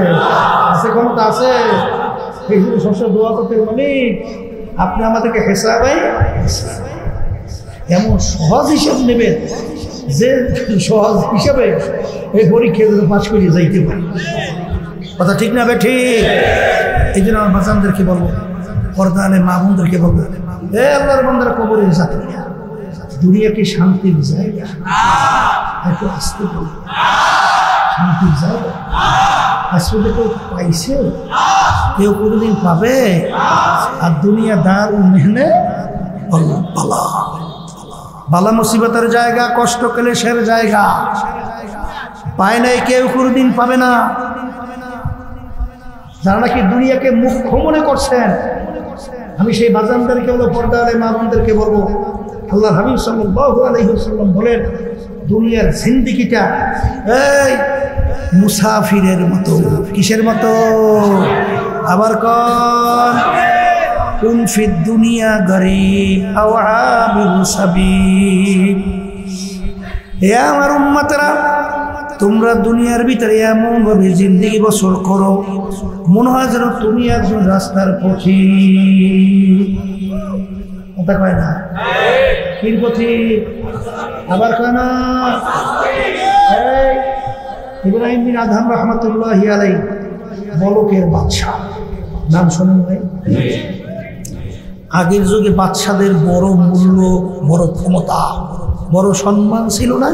আছে ক্ষমতা আছে এই জন্য সবসময় দোয়া করতে মালিক আপনি আমাদেরকে হেসাবাই এমন সহজ হিসাব নেবেন যে সহজ হিসাবে এই পরীক্ষা পাশ করিয়ে যাইতে পারে কথা ঠিক না বে ঠিক এই জন্য আমার বাচ্চাদেরকে বলবো পর্দানে মা বোনদেরকে বলবো এ আল্লাহর বান্দারা কবরের সাথে দুনিয়া কি শান্তির জায়গা একটু আসতে বলবো শান্তির জায়গা আসলে কেউ পাইছে? কেউ কোনোদিন পাবে? আর দুনিয়া দারুল মেহনে বালা, বালা মুসিবতের জায়গা, কষ্ট ক্লেশের জায়গা। পায় নাই কেউ, কোনোদিন পাবে না। যারা নাকি দুনিয়াকে মুখ্য মনে করছেন, আমি সেই বাজানদেরকে বলবো, পর্দাওয়ালা মা বোনদেরকে বলবো, আল্লাহর হাবিব সাল্লাল্লাহু আলাইহি ওয়াসাল্লাম বলেন, দুনিয়ার জিন্দেগিটা এই মুসাফিরের মতো। কিসের মতো? আবার কোন? কুন ফিদ দুনিয়া গরীব আও আবিরু সাবিল। হে আমার উম্মতেরা, তোমরা দুনিয়ার ভিতরে এমন ভাবে জিন্দেগি বসর করো মনে হয় যেন তুমি একজন রাস্তার পথিক। কথা কয় না? কির পথিক? আবার কয় না? ইব্রাহিম বিন আদহাম রাহমাতুল্লাহি আলাইহি বলকের বাদশা, নাম শোনেন ভাই? আগের যুগে বাদশাদের বড় মূল্য, বড় ক্ষমতা, বড় সম্মান ছিল না?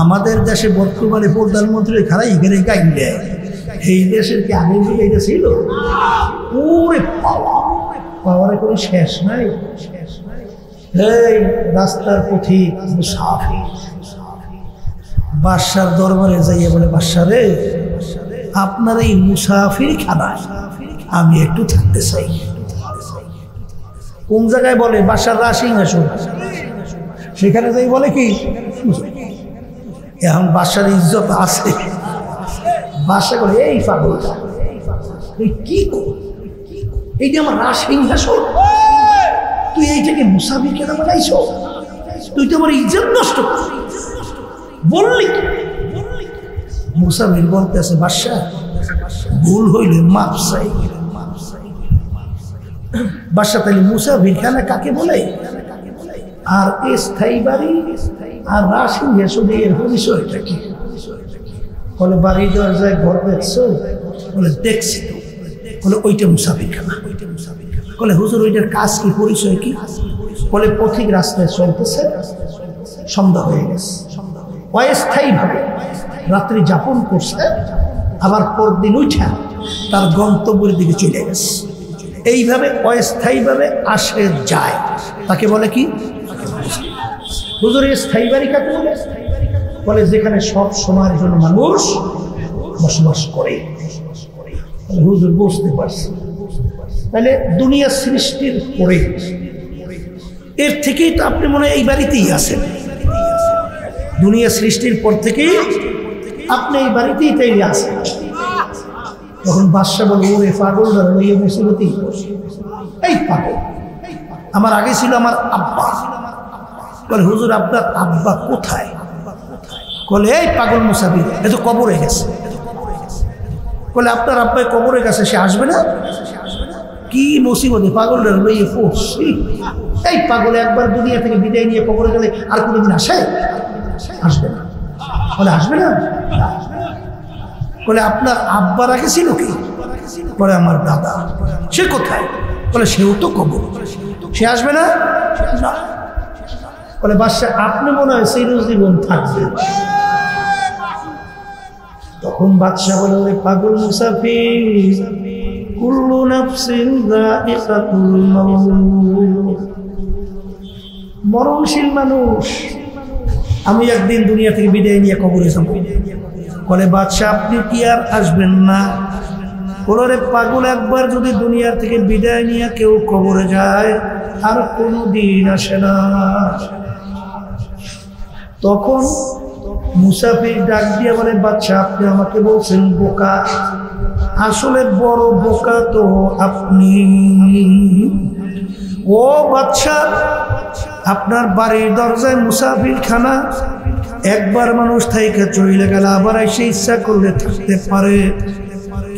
আমাদের দেশে বর্তমানে প্রধানমন্ত্রী খারাই এখানে গাইলে, এই দেশের কি আগের যুগে এটা ছিল? ওরে পাওয়া, পাওয়ারে কোনো শেষ নাই। এই রাস্তার পথিক মুসাফির বাদশার দরবারে যাইয়া বলে, বাদশা রে, আপনার এই মুসাফির খানায় আমি একটু থাকতে চাই। কোন জায়গায় বলে? বাদশার রাজসিংহাসন। সেখানে যাই বলে কি, এখন বাদশার ইজ্জত আছে। বাদশা করে, এই পাগলটা তুই কি কর? এই যে আমার রাজসিংহাসন, তুই এইটাকে মুসাফির কেন বানাইছ? তুই তো আমার ইজ্জত নষ্ট বললি। মুসাফির বলতেছে, বাদশা ভুল হইলে মাপ চাই। বাদশা তাহলে মুসাফির খানা কাকে বলে? আর স্থায়ী বাড়ি আর রাজসিংহাসন এর পরিচয়টা কি? বলে, বাড়ি দরজায় ঘর দেখছো? বলে, দেখছি। বলে, ওইটা মুসাফির খানা। বলে, হুজুর ওইটার কাজ কি, পরিচয় কি? বলে, পথিক রাস্তায় চলতেছে, সন্ধ্যা হয়ে গেছে, অস্থায়ীভাবে রাত্রি যাপন করছে, আবার পরদিন উঠা তার গন্তব্যের দিকে চলে গেছে। এইভাবে অস্থায়ীভাবে আসে যায়, তাকে বলে কি? হুজুর স্থায়ী বাড়ি কাকে বলে? বলে, যেখানে সব সময়ের জন্য মানুষ বসবাস করে। হুজুর বুঝতে পারছি, তাহলে দুনিয়া সৃষ্টির পরে এর থেকেই তো আপনি মনে হয় এই বাড়িতেই আছেন। দুনিয়া সৃষ্টির পর থেকেই আপনি এই বাড়িতেই তাইলে আছেন। তখন বাদশা বলে, ওরে পাগলরা লইয়া মুসিবতি। এই পাগল, আমার আগে ছিল আমার আব্বা। বলে, হুজুর আপনার আব্বা কোথায়? বলে, এই পাগল মুসাফির, এ তো কবরে গেছে। বলে, আপনার আব্বাই কবরে গেছে, সে আসবে না? কি মুসিবতে পাগলরা লইয়ে পড়ছি। এই পাগল একবার দুনিয়া থেকে বিদায় নিয়ে কবরে গেলে আর কোনোদিন আসে? আসবে না। বলে, আসবে না? বলে, আপনার আব্বার আগে ছিল কি? বলে, আমার দাদা। সে কোথায়? বলে, সেও তো কবর, সে আসবে না? বলে, বাদশা আপনি মনে হয় চিরজীবন থাকবেন। তখন বাদশা বলে, ওরে পাগল মুসাফির, কুল্লু নাফসিন যায়িকাতুল মাউত, মরণশীল মানুষ, আমি একদিন দুনিয়া থেকে বিদায় নিয়ে কবরে যাব। বলে, বাদশা আপনি কি আর আসবেন না? বলে, রে পাগল, একবার যদি দুনিয়া থেকে বিদায় নিয়ে কেউ কবরে যায় আর কোনো দিন আসে না। তখন মুসাফির ডাক দিয়ে বলে, বাদশা আপনি আমাকে বলছেন বোকা, আসলে বড় বোকা তো আপনি। ও বাদশা, আপনার বাড়ির দরজায় মুসাফির খানা, একবার মানুষ থাইকা চলে গেলে আবার এসে ইচ্ছা করলে থাকতে পারে,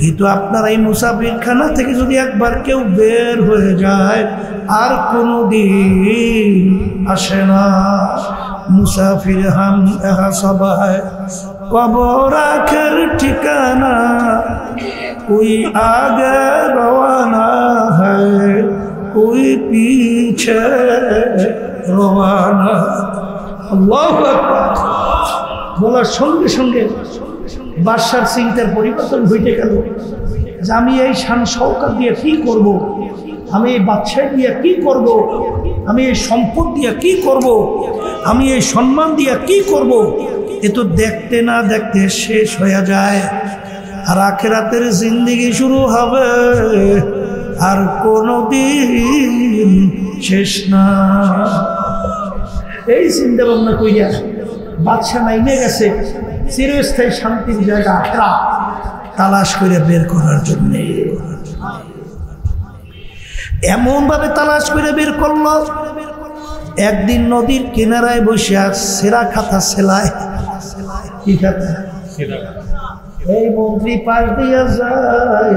কিন্তু আপনার এই মুসাফির খানা থেকে যদি একবার কেউ বের হয়ে যায় আর কোনো দিন আসে না। মুসাফির হাম এহা সবাই কবর আখের ঠিকানা, कोई आगे रवाना है कोई पीछे रवाना। আল্লাহু আকবার বলার সঙ্গে সঙ্গে বাদশার চিন্তার পরিবর্তন হইতে গেল যে আমি এই শান শওকত দিয়ে কি করব, আমি এই বাদশাহ দিয়ে কি করব, আমি এই সম্পদ দিয়ে কি করব, আমি এই সম্মান দিয়ে কি করব। এ তো দেখতে না দেখতে শেষ হয়ে যায়, আর আখিরাতের জিন্দেগি শুরু হবে আর কোনদিন শেষ না। এই চিন্তা ভাবনা কইরা বাদশাহ নাইমে গেছে চিরস্থায়ী শান্তির জায়গা আখিরাত তালাশ করে বের করার জন্য। এমন ভাবে তালাশ করে বের করলো, একদিন নদীর কিনারায় বসে সেরা খাতা সেলায়। কি খাতা? এই মন্ত্রী পাশ দিয়া যায়,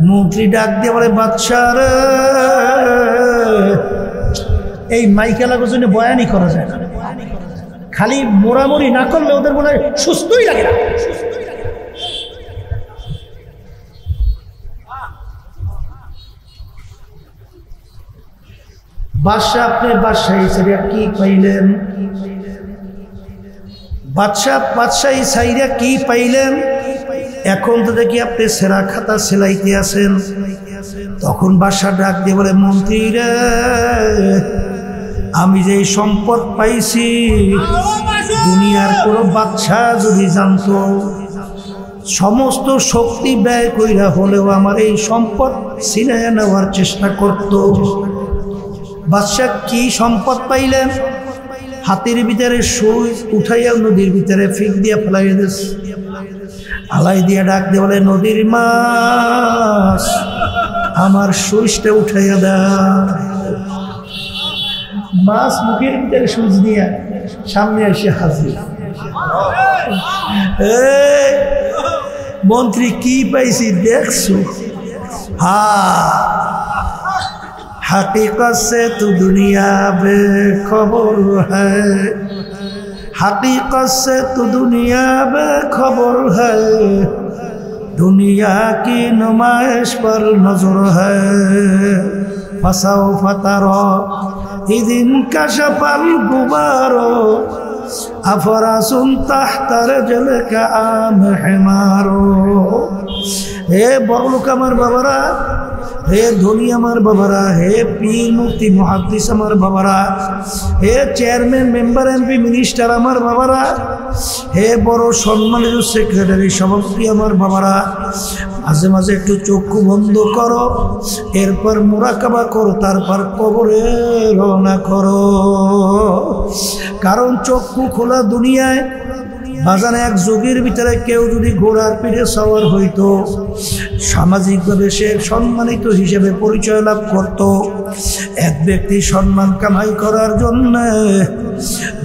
মন্ত্রী ডাক দিয়ে বলে বাদশাহ রে, এই মাইকেলার জন্য বয়ানই করা যায় না, খালি মোড়ামুড়ি না করলে ওদের মনে হয় সুস্থই লাগে না। বাদশাহ আপনি বাদশাহ হিসেবে কি পাইলেন? বাদশাহ সাইরা কি পাইলেন? এখন তো দেখি আপনি সেরা খাতা সেলাইতে আছেন। তখন বাদশাহ ডাক দিয়ে বলে মন্ত্রী রে, আমি যে সম্পদ পাইছি দুনিয়ার কোনো বাদশাহ যদি জানতো, সমস্ত শক্তি ব্যয় কইরা হলেও আমার এই সম্পদ ছিনিয়ে নেওয়ার চেষ্টা করত। বাদশাহ কি সম্পদ পাইলেন? হাতের ভিতরে সুই উঠাইয়া নদীর ভিতরে ফিক দিয়া ফেলাইয়া দিয়েছে। আলাই দিয়া ডাক দিয়ে বলে নদীর মাছ, আমার সুইচটা উঠাইয়া দেয়। মাছ মুখের ভিতরে সুইচ দিয়া সামনে এসে হাজির। মন্ত্রী কি পাইছি দেখছো? हकीकत से तो दुनिया बेखबर है, हकीकत से तो दुनिया बेखबर है, दुनिया की नुमाइश पर नजर है, फसौफ तरा इदिन कशफल गुबारो अफरासुन तहत रजलका आम हिमारो। हे बड़लोक आमार बाबारा, हे धनी आमार बाबारा, हे पीर मुफ्ती मुहाद्दिस आमार बाबारा, हे चेयरमैन मेम्बर एमपी मिनिस्टार आमार बाबारा, हे बड़ो सम्मानित सेक्रेटारि सभापति आमार बाबारा, माझे माझे एकटु चक्षु बंद करो, एरपर मुराकाबा करो, तारपर कबरे रওনা करो। कारण चक्षु खोला दुनियाय बाजाने एक जुगेर भितरे केउ जोदि घोड़ार पिठे सवार हইতো, सामाजिकभाবে সে সম্মানিত হিসেবে পরিচয় লাভ করত। এক ব্যক্তি সম্মান কামাই করার জন্য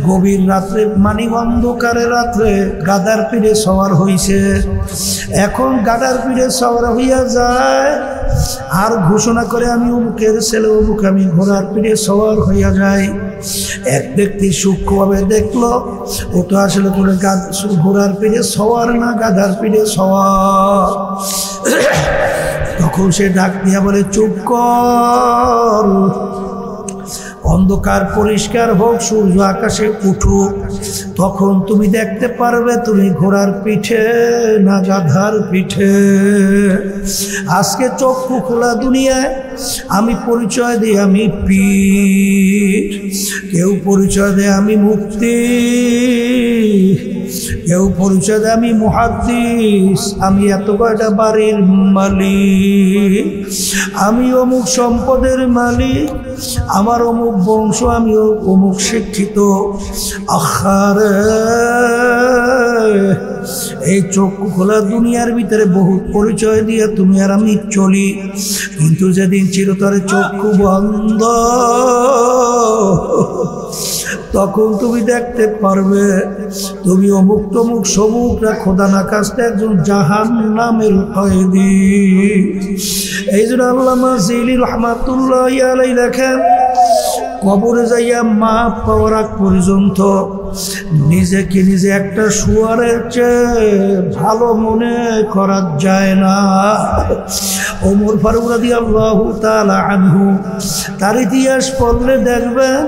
গভীর রাতে মানিক অন্ধকারে রাতে গাদার পিঠে সওয়ার হইছে। এখন গাদার পিঠে সওয়ার হইয়া যায় আর ঘোষণা করে আমি অমুকের ছেলে অমুক, আমি ঘোড়ার পিঠে সওয়ার হইয়া যাই। এক ব্যক্তি সূক্ষ্মভাবে দেখলো ও তো আসলে কোনো ঘোড়ার পিঠে সওয়ার না, গাধার পিঠে সওয়ার। তখন সে ডাক দিয়া বলে চুপ কর, অন্ধকার পরিষ্কার হোক, সূর্য আকাশে উঠুক, তখন তুমি দেখতে পারবে তুমি ঘোড়ার পিঠে না গাধার পিঠে। আজকে চক্ষু খোলা দুনিয়ায় আমি পরিচয় দিই আমি পীর, কেউ পরিচয় দেয় আমি মুফতি, কেউ পরিচয় দেয় আমি মুহাদ্দিস, আমি এত কয়টা বাড়ির মালিক, আমি অমুক সম্পদের মালিক, আমার অমুক বংশ, আমি অমুক শিক্ষিত। আখারে এই চক্ষু খোলা দুনিয়ার ভিতরে বহুত পরিচয় দিয়ে তুমি আর আমি চলি, কিন্তু যেদিন চিরতরে চক্ষু বন্ধ তখন তুমি দেখতে পারবে তুমি অমুক তমুক সমুকরা খোদা না কাছতে একজন জাহান্নামের কয়েদি। এই জন্য আল্লামা জিলি রহমাতুল্লাহি আলাইহি লেখেন, কবরে যাইয়া মা পাওয়ার আগ পর্যন্ত নিজেকে নিজে একটা শুয়ারের চেয়ে ভালো মনে করা যায় না। ওমর ফারুক রাদিয়াল্লাহু তাআলা আনহু তার ইতিহাস পড়লে দেখবেন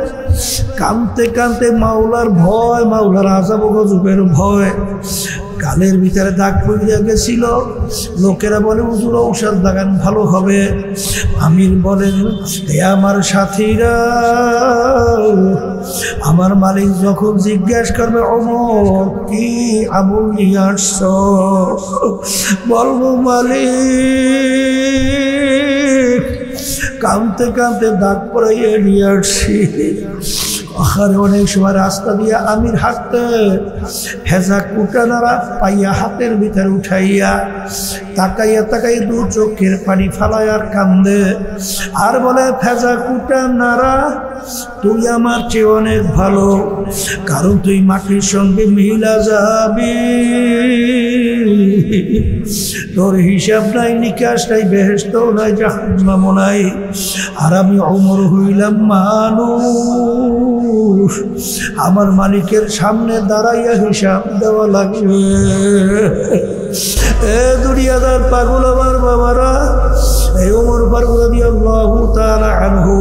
কাঁদতে কাঁদতে মাওলার ভয়, মাওলার আযাব ও গজবের ভয় গালের ভিতরে দাগ পড়ে গেছিল। লোকেরা বলে হুজুর ঔষধ লাগান ভালো হবে। আমির বলেন এ আমার সাথীরা, আমার মালিক যখন জিজ্ঞাসা করবে ওমর কি আমল নিয়ে আসছ, বলবো মালিক কাঁদতে কাঁদতে দাগ পড়াইয়ে নিয়ে আসছি। আর অনেক সময় রাস্তা দিয়ে আমির হাঁটতে হেজা কুটানারা পাইয়া হাতের ভিতরে উঠাইয়া তাকাইয়া তাকাইয়া দু চোখের পানি ফালায় আর কান্দে আর বলে ফেজা কুটানারা তুই আমার চেয়ে অনেক ভালো, কারণ তুই মাটির সঙ্গে মিলা যাবি, তোর হিসাব নাই নিকাশ নাই বেহেশত নাই জাহান্নাম নাই। আর আমি ওমর হইলাম মানুষ, আমার মালিকের সামনে দাঁড়াইয়া হিসাব দেওয়া লাগবে। এ দুনিয়াদার পাগল আমার বাবারা, এই ওমর ফারুক রাদিয়াল্লাহু তাআলা আনহু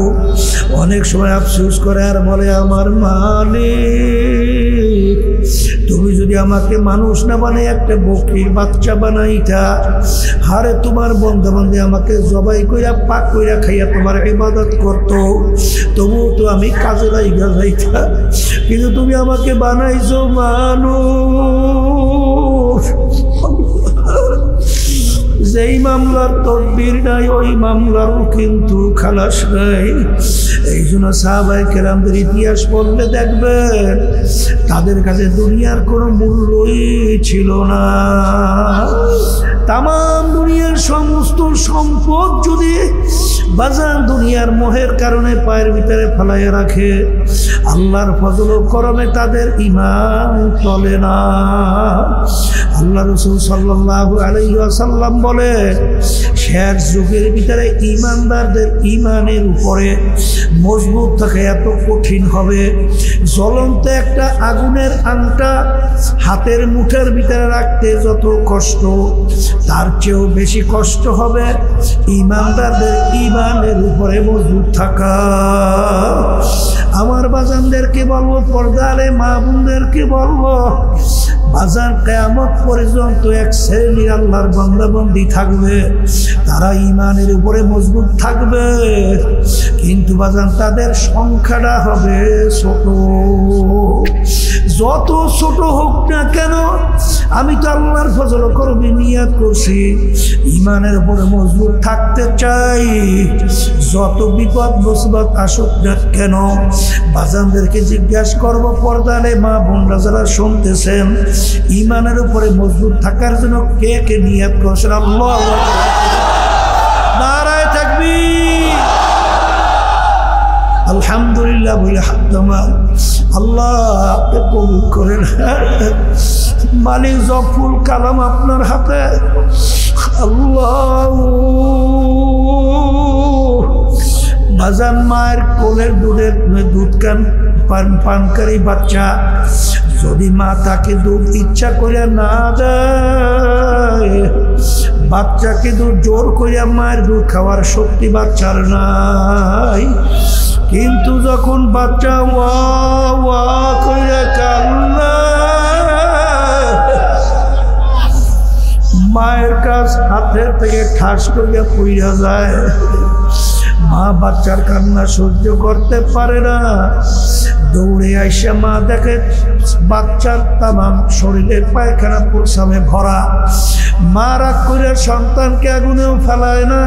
অনেক সময় আফসোস করে আর বলে আমার মালিক তুমি যদি আমাকে মানুষ না বানাই একটা বকরির বাচ্চা বানাইতা, হারে তোমার বন্ধু বান্ধব আমাকে জবাই কইরা পাক কইরা খাইয়া তোমার ইবাদত করতো, তবুও তো আমি কাজে লাইগা যাইতা, কিন্তু তুমি আমাকে বানাইছো মানুষ। যেই মামলার তদবির নাই ওই মামলারও কিন্তু খালাস নাই। এই জন্য সাহাবায়ে কেরামদের ইতিহাস পড়লে দেখবেন তাদের কাছে দুনিয়ার কোনো মূল্যই ছিল না। তাম দুনিয়ার সমস্ত সম্পদ যদি বাজার দুনিয়ার মোহের কারণে পায়ের ভিতরে ফেলাইয়া রাখে, আল্লাহর ফজল ও করমে তাদের ঈমান চলে না। আল্লাহ রাসূল সাল্লাল্লাহু আলাইহি ওয়াসাল্লাম বলে শেষ যুগের ভিতরে ঈমানদারদের ঈমানের উপরে মজবুত থাকা এত কঠিন হবে, জ্বলন্ত একটা আগুনের আংটা হাতের মুঠের ভিতরে রাখতে যত কষ্ট, তার চেয়েও বেশি কষ্ট হবে ঈমানদারদের ঈমানের উপরে মজবুত থাকা। আমার বাজানদেরকে বলবো, পর্দারে মা বোনদেরকে বলবো, বাজার কিয়ামত পর্যন্ত এক শ্রেণীর আল্লাহর বান্দাবন্দি থাকবে, তারা ঈমানের উপরে মজবুত থাকবে, কিন্তু বাজান তাদের সংখ্যাটা হবে ছোট। যত ছোট হোক না কেন, আমি তো আল্লাহর ফজল করবে নিয়াত করছি, ঈমানের উপরে মজবুত থাকতে চাই। যত বিপদ মুসিবত আসুক না কেন, বাজানদেরকে জিজ্ঞাসা করবো, পর্দারে মা বোনরা যারা শুনতেছেন, ঈমানের উপরে মজবুত থাকার জন্য কে কে নিয়াত করছেন? আল্লাহু আকবার, নারায়ে তাকবীর, আলহামদুলিল্লাহ বলে হাত নামা। আল্লাহ আপনি কবুল করেন। মালিক জফুল কালাম আপনার হাতে। আল্লাহ বাজান মায়ের কোলের দুধ পানকারী বাচ্চা যদি মা তাকে দুধ ইচ্ছা করে না দেয়, বাচ্চাকে দুধ জোর করিয়া মায়ের দুধ খাওয়ার শক্তি বাচ্চার নাই, কিন্তু যখন বাচ্চা ওয়া ওয়া কইরা কান্না, মায়ের কাছ হাতের থেকে ঠাস করিয়া পইরা যায়, মা বাচ্চার কান্না সহ্য করতে পারে না, দৌড়ে আইসা মা দেখে বাচ্চার তামাম শরীরে পায়খানা প্রস্রাবে ভরা। মা রাগ করে সন্তানকে আগুনেও ফেলায় না,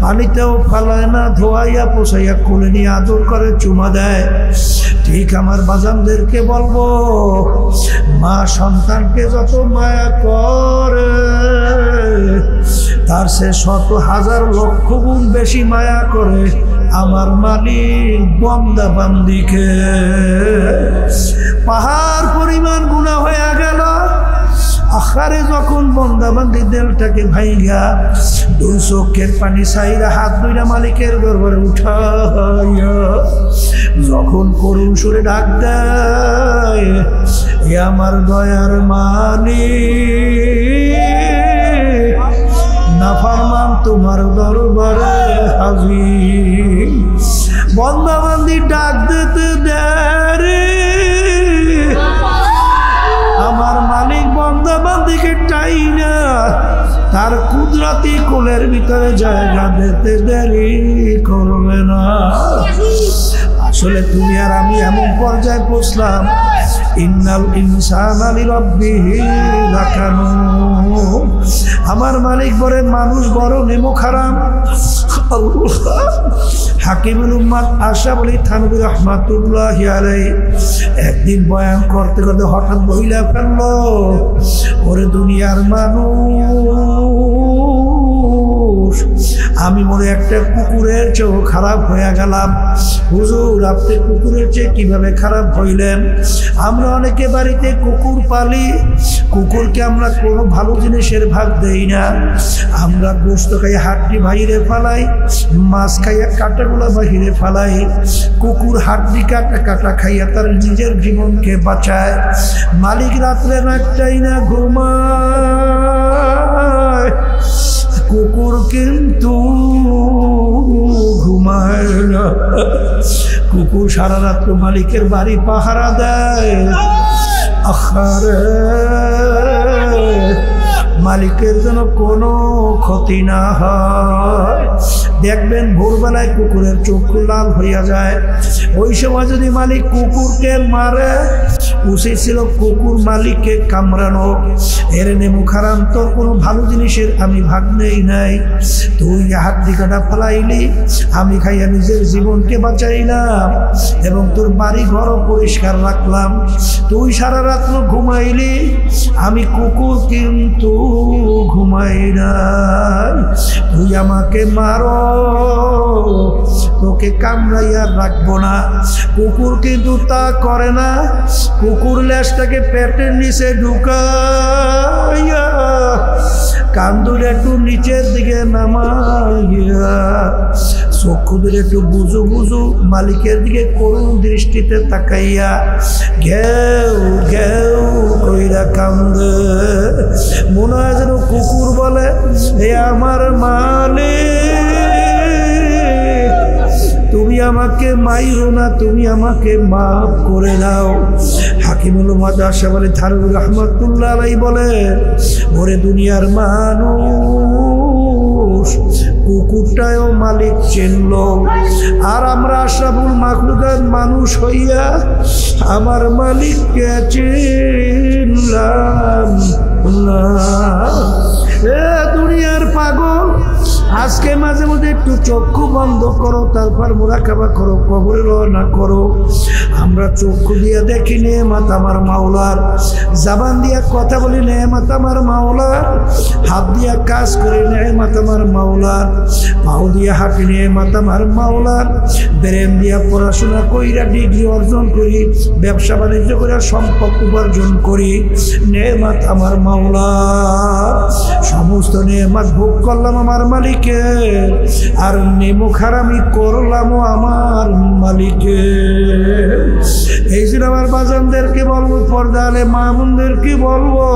পানিতেও ফেলায় না, ধোয়াইয়া পোষাইয়া কোলে নিয়ে আদর করে চুমা দেয়। ঠিক আমার বাজানদেরকে বলবো, মা সন্তানকে যত মায়া করে, তার সে শত হাজার লক্ষ গুণ বেশি মায়া করে আমার মালিক বান্দা বান্দিকে। পাহাড় পরিমাণ গুনাহ হয়ে গেল, আখারে যখন বান্দা বান্দি দিলটাকে ভাইগা দুই চোখের পানি ছাইরা হাত দুইটা মালিকের দরবারে উঠাইয়া যখন করুণ সুরে ডাক দেয়, এ আমার দয়ার মালিক, নাফরমান তোমার দরবারে হাজির। বান্দা বান্দি ডাক দিতে দেয়, আমার মালিক বান্দা ভিতরে জায়গা দিতে দেরি করবে না। আসলে তুমি আর আমি এমন পর্যায়ে পৌঁছলাম, ইন্নাল ইনসানা লিরাব্বিহি লাকানুন। আমার মালিক বলেন মানুষ বড় নেমো খারাপ। হাকিমুল উম্মাত আশরাফ আলী থানভী রাহমাতুল্লাহি আলাইহি একদিন বয়ান করতে করতে হঠাৎ বইলা ফেললো, ওরে দুনিয়ার মানুষ, আমি মনে একটা কুকুরের চেয়েও খারাপ হয়ে গেলাম। হুজুর আপনি কুকুরের চেয়ে কিভাবে খারাপ হইলেন? আমরা অনেকে বাড়িতে কুকুর পালি, কুকুরকে আমরা কোনো ভালো জিনিসের ভাগ দেই না। আমরা গোশত খাইয়া হাড্ডি বাহিরে ফালাই, মাছ খাইয়া কাঁটাগুলা বাহিরে ফালাই। কুকুর হাড্ডি কাটা খাইয়া তার নিজের জীবনকে বাঁচায়। মালিক রাত্রে নাকটাই না ঘুমায়, কুকুর কিন্তু ঘুমায় না। কুকুর সারা রাত্র মালিকের বাড়ি পাহারা দেয়। আহারে মালিকের যেন কোনো ক্ষতি না হয়। দেখবেন ভোরবেলায় কুকুরের চক্ষু লাল হইয়া যায়। ওই সময় যদি মালিক কুকুরকে মারে, উচিত ছিল কুকুর মালিককে কামড়ানো। এর নেমু খারাম, তোর কোনো ভালো জিনিসের আমি ভাগ নেই নাই। তুই হাড্ডি কাটা ফেলাইলি, আমি খাইয়া নিজের জীবনকে বাঁচাইলাম এবং তোর বাড়ি ঘরও পরিষ্কার রাখলাম। তুই সারা রাত্র ঘুমাইলি, আমি কুকুর কিন্তু ঘুমাই নাই। তুই আমাকে মারো, তোকে কামড়াইয়া রাখবো না। কুকুর কিন্তু তা করে না। কুকুর লেজটাকে পেটের নিচে ঢুকাইয়া কান্দুর একটু নিচের দিকে নামাইয়া চক্ষুদের একটু বুঝু বুঝু মালিকের দিকে করুণ দৃষ্টিতে তাকাইয়া ঘেউ ঘেউ কইরা কান্দে। মনে হয় যেন কুকুর বলে, হে আমার মালিক, তুমি আমাকে মাইরো না, তুমি আমাকে মাফ করে দাও। হাকিমুল উম্মাত আশরাফ আলী থানভী রাহমাতুল্লাহি আলাইহি বলে, ওরে দুনিয়ার মানুষ, কুকুরটাও মালিক চিনল, আর আমরা আশরাফুল মাখলুকাত মানুষ হইয়া আমার মালিককে চিনলাম না। এ দুনিয়ার পাগল, আজকে মাঝে মধ্যে একটু চক্ষু বন্ধ করো, তারপর মুরাকাবা করো, কবরে রওনা করো। আমরা চক্ষু দিয়ে দেখি নেয়ামত আমার মাওলার, জবান দিয়া কথা বলি নেয়ামত আমার মাওলার, হাত দিয়া কাজ করি নেয়ামত আমার মাওলার, পাও দিয়া হাঁটি নেয়ামত আমার মাওলার, ব্রেন দিয়া পড়াশোনা কইরা ডিগ্রি অর্জন করি, ব্যবসা বাণিজ্য করে সম্পদ উপার্জন করি, নেয়ামত আমার মাওলার। সমস্ত নেয়ামত ভোগ করলাম আমার মালিকে, আর নেমো খারামি করলাম আমার মালিকে। এই জন্য আমার বাজানদেরকে বলবো, পর্দালে মামুনদেরকে বলবো,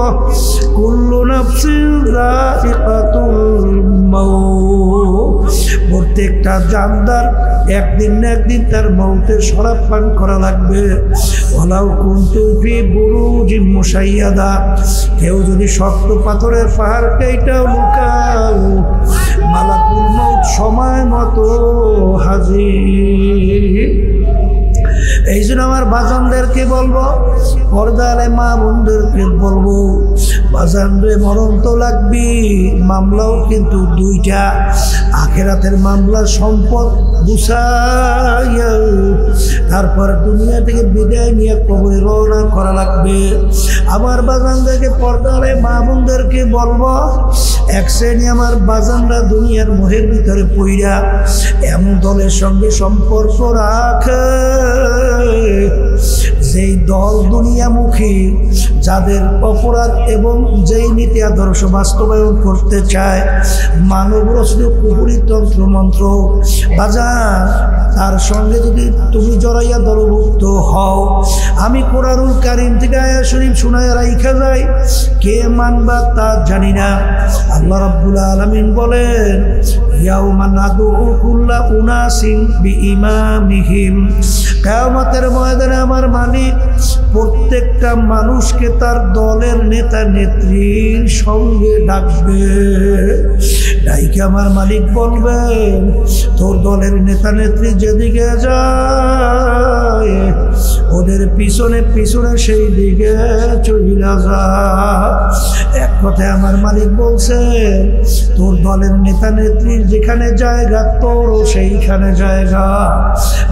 কুল্লু নাফসিন যায়িকাতুল মাউত। প্রত্যেকটা জানদার একদিন না একদিন তার মৌতের শরাব পান করা লাগবে। ওয়ালাউ কুনতুম ফি বুরুজিন মুশাইয়াদা, কেউ যদি শক্ত পাথরের পাহাড় কেইটাও লুকাও, মালাকুল মউত সময় মতো হাজির। এই জন্য আমার বাজানদেরকে বলবো, পর্দালে মা বোনদেরকে বলবো, বাজান রে মরণ তো লাগবি, মামলাও কিন্তু দুইটা। আখেরাতের মামলা সম্পদ গুছাইয়া তারপর দুনিয়া থেকে বিদায় নিয়ে কবরে রওনা করা লাগবে। আমার বাজানদেরকে, পর্দালে মা বোনদেরকে বলবো, এক শ্রেণী আমার বাজানরা দুনিয়ার মোহের ভিতরে পইরা এমন দলের সঙ্গে সম্পর্ক রাখে, যেই দল দুনিয়ামুখী, যাদের অপরাধ এবং যেই নীতি আদর্শ বাস্তবায়ন করতে চায়, মানব রচিত কুফরি তন্ত্র মন্ত্র, বাজান তার সঙ্গে যদি তুমি জড়াইয়া দলভুক্ত হও, আমি কোরআনুল কারীম থেকে আয়াত শরীফ শুনাইয়া রাইখা যাই, কে মানবা তা জানি না। আল্লাহ রাব্বুল আলামিন বলেন, ইয়াউমা নাদউ কুল্লা উনাসিন বিইমামিহিম, কিয়ামতের ময়দানে আমার মালিক প্রত্যেকটা মানুষকে তার দলের নেতা নেত্রীর সঙ্গে ডাকবে। ডাইকে আমার মালিক বলবেন তোর দলের নেতা নেত্রী যেদিকে যায় ওদের পিছনে পিছনে সেই দিকে চইলা যা। এক কথায় আমার মালিক বলছে তোর দলের নেতা নেত্রীর যেখানে জায়গা তোরও সেইখানে জায়গা।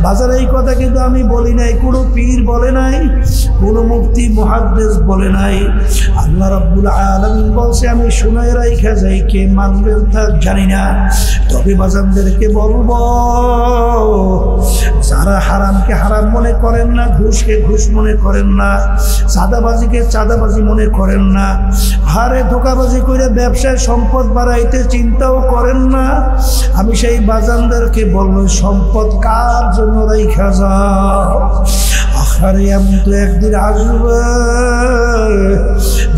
বাজার এই কথা কিন্তু আমি বলি নাই, কোনো পীর বলে নাই, কোনো মুফতি মুহাদ্দিস বলে নাই। আল্লাহ রাব্বুল আলামিন বলছে আমি শুনায় রাইখা যাই, কে মানবেন তা জানি না, তবে বাজানদেরকে বলবো যারা হারামকে হারাম মনে করেন না, ঘুষকে ঘুষ মনে করেন না, চাঁদাবাজিকে চাঁদাবাজি মনে করেন না, হারে ধোকাবাজি করে ব্যবসায় সম্পদ বাড়াইতে চিন্তাও করেন না, আমি সেই বাজানদেরকে বলবো সম্পদ কার জন্য রাইখা যাও। আরে আমি তো একদিন আসবে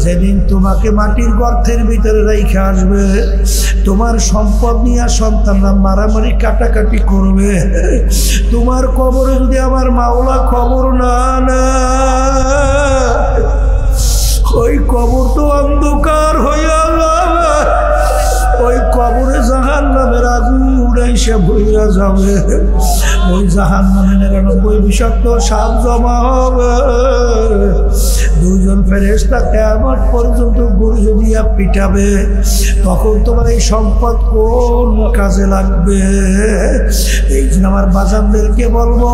যেদিন তোমাকে মাটির গর্তের ভিতরে রাইখা আসবে, তোমার সম্পদ নিয়ে সন্তানরা মারামারি কাটাকাটি করবে, তোমার কবরে যদি আমার মাওলা খবর না ওই কবর তো অন্ধকার হইয়া যাবে, ওই কবরে জাহান্নামের আগুন উড়াইসে ভইরা যাবে, ওই জাহান্নামে 99 বিষাক্ত সাপ জমা হবে, দুইজন ফেরেশতা কিয়ামত পর্যন্ত গুরু দিয়া পিটাবে, তখন তোমার এই সম্পদ কোন কাজে লাগবে? এই জন্য আমার বাজানদেরকে বলবো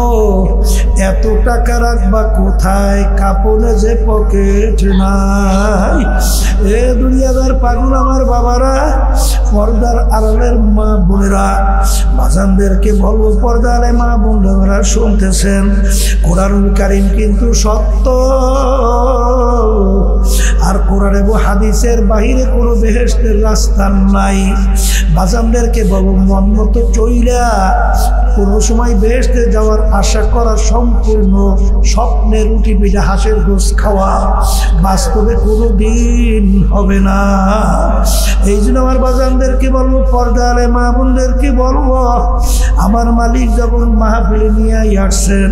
এত টাকা রাখবা কোথায়, কাপড়ে যে পকেট নাই। এ দুনিয়াদার পাগল আমার বাবারা, পর্দার আড়ালের মা বোনেরা, বাজানদেরকে বলবো পর্দার মা বোনেরা শুনতেছেন, কোরআনুল কারীম কিন্তু সত্য, আর কোরআন এবং হাদিসের বাহিরে কোনো বেহেশতের রাস্তা নাই। বাজানদেরকে বলবো মন মতো চইলা কোনো সময় বেহেশতে যাওয়ার আশা করা সম্পূর্ণ স্বপ্নের রুটি পিঠা হাঁসের গোশ খাওয়া, বাস্তবে কোনো দিন হবে না। এই জন্য আমার বাজানদেরকে বলবো, পর্দারে মা বোনদেরকে বলবো, আমার মালিক যখন মাহফিলে নিয়ে আসছেন,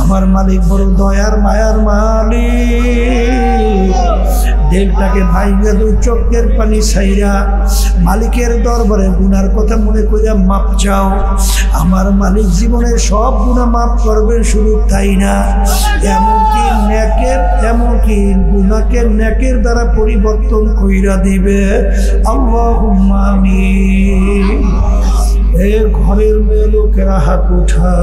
আমার মালিক বড় দয়ার মায়ার মালিক, দেবটাকে ভাইঙ্গা দুই চোখের পানি ছাইরা মালিকের দরবারে গুনার কথা মনে করিয়া মাপ চাও। আমার মালিক জীবনের সব গুনাহ মাফ করবেন, শুধু তাই না এমনকি গুনাহকে নেকের দ্বারা পরিবর্তন কইরা দিবে। আল্লাহুম্মা আমিন। এ ঘরের মেয়ে লোকেরা হাত উঠা,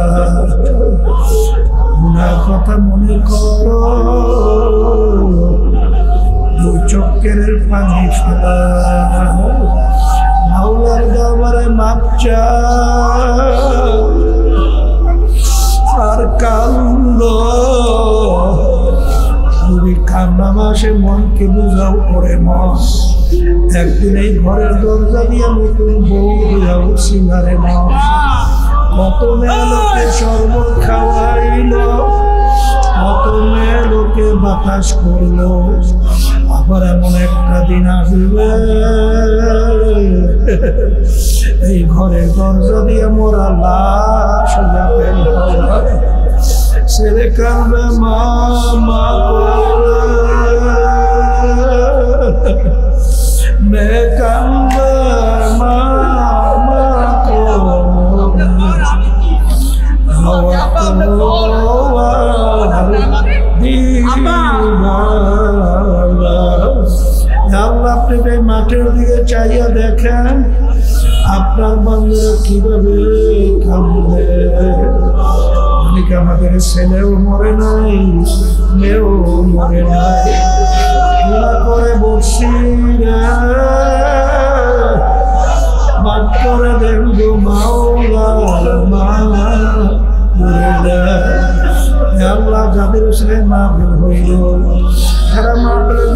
গুনার কথা মনে করো, দুই চোখের পানি ফেলা, মাওলার দরবারে মাপ চাও আর কান্দো। যদি কান্না মাসে মনকে বুঝাও করে মন, একদিন এই ঘরের দরজা দিয়ে নতুন বউ হইয়া উঠছিলারে মন, কত মেয়ে লোকে শরবত খাওয়াইল, কত মেয়ে লোকে বাতাস করলো, আবার এমন একটা দিন আসবে এই ঘরের দরজা দিয়ে মোরা লাশ যাবে, ছেলে কাঁদবে মা মা করে, মেয়ে কাঁদবে মা মা করে, আপনি মাঠের দিকে চাইয়া দেখেন আপনার বান্ধবরা কিভাবে কাঁদবে। আমাদের ছেলেও মরে নাই, মেয়েও মরে নাই, গুনাহ করে বসছি মাফ করে দেন গো মাওলা, আল্লাহ যাদের ছেলে মাহফিল হইল, তারা মাহফিল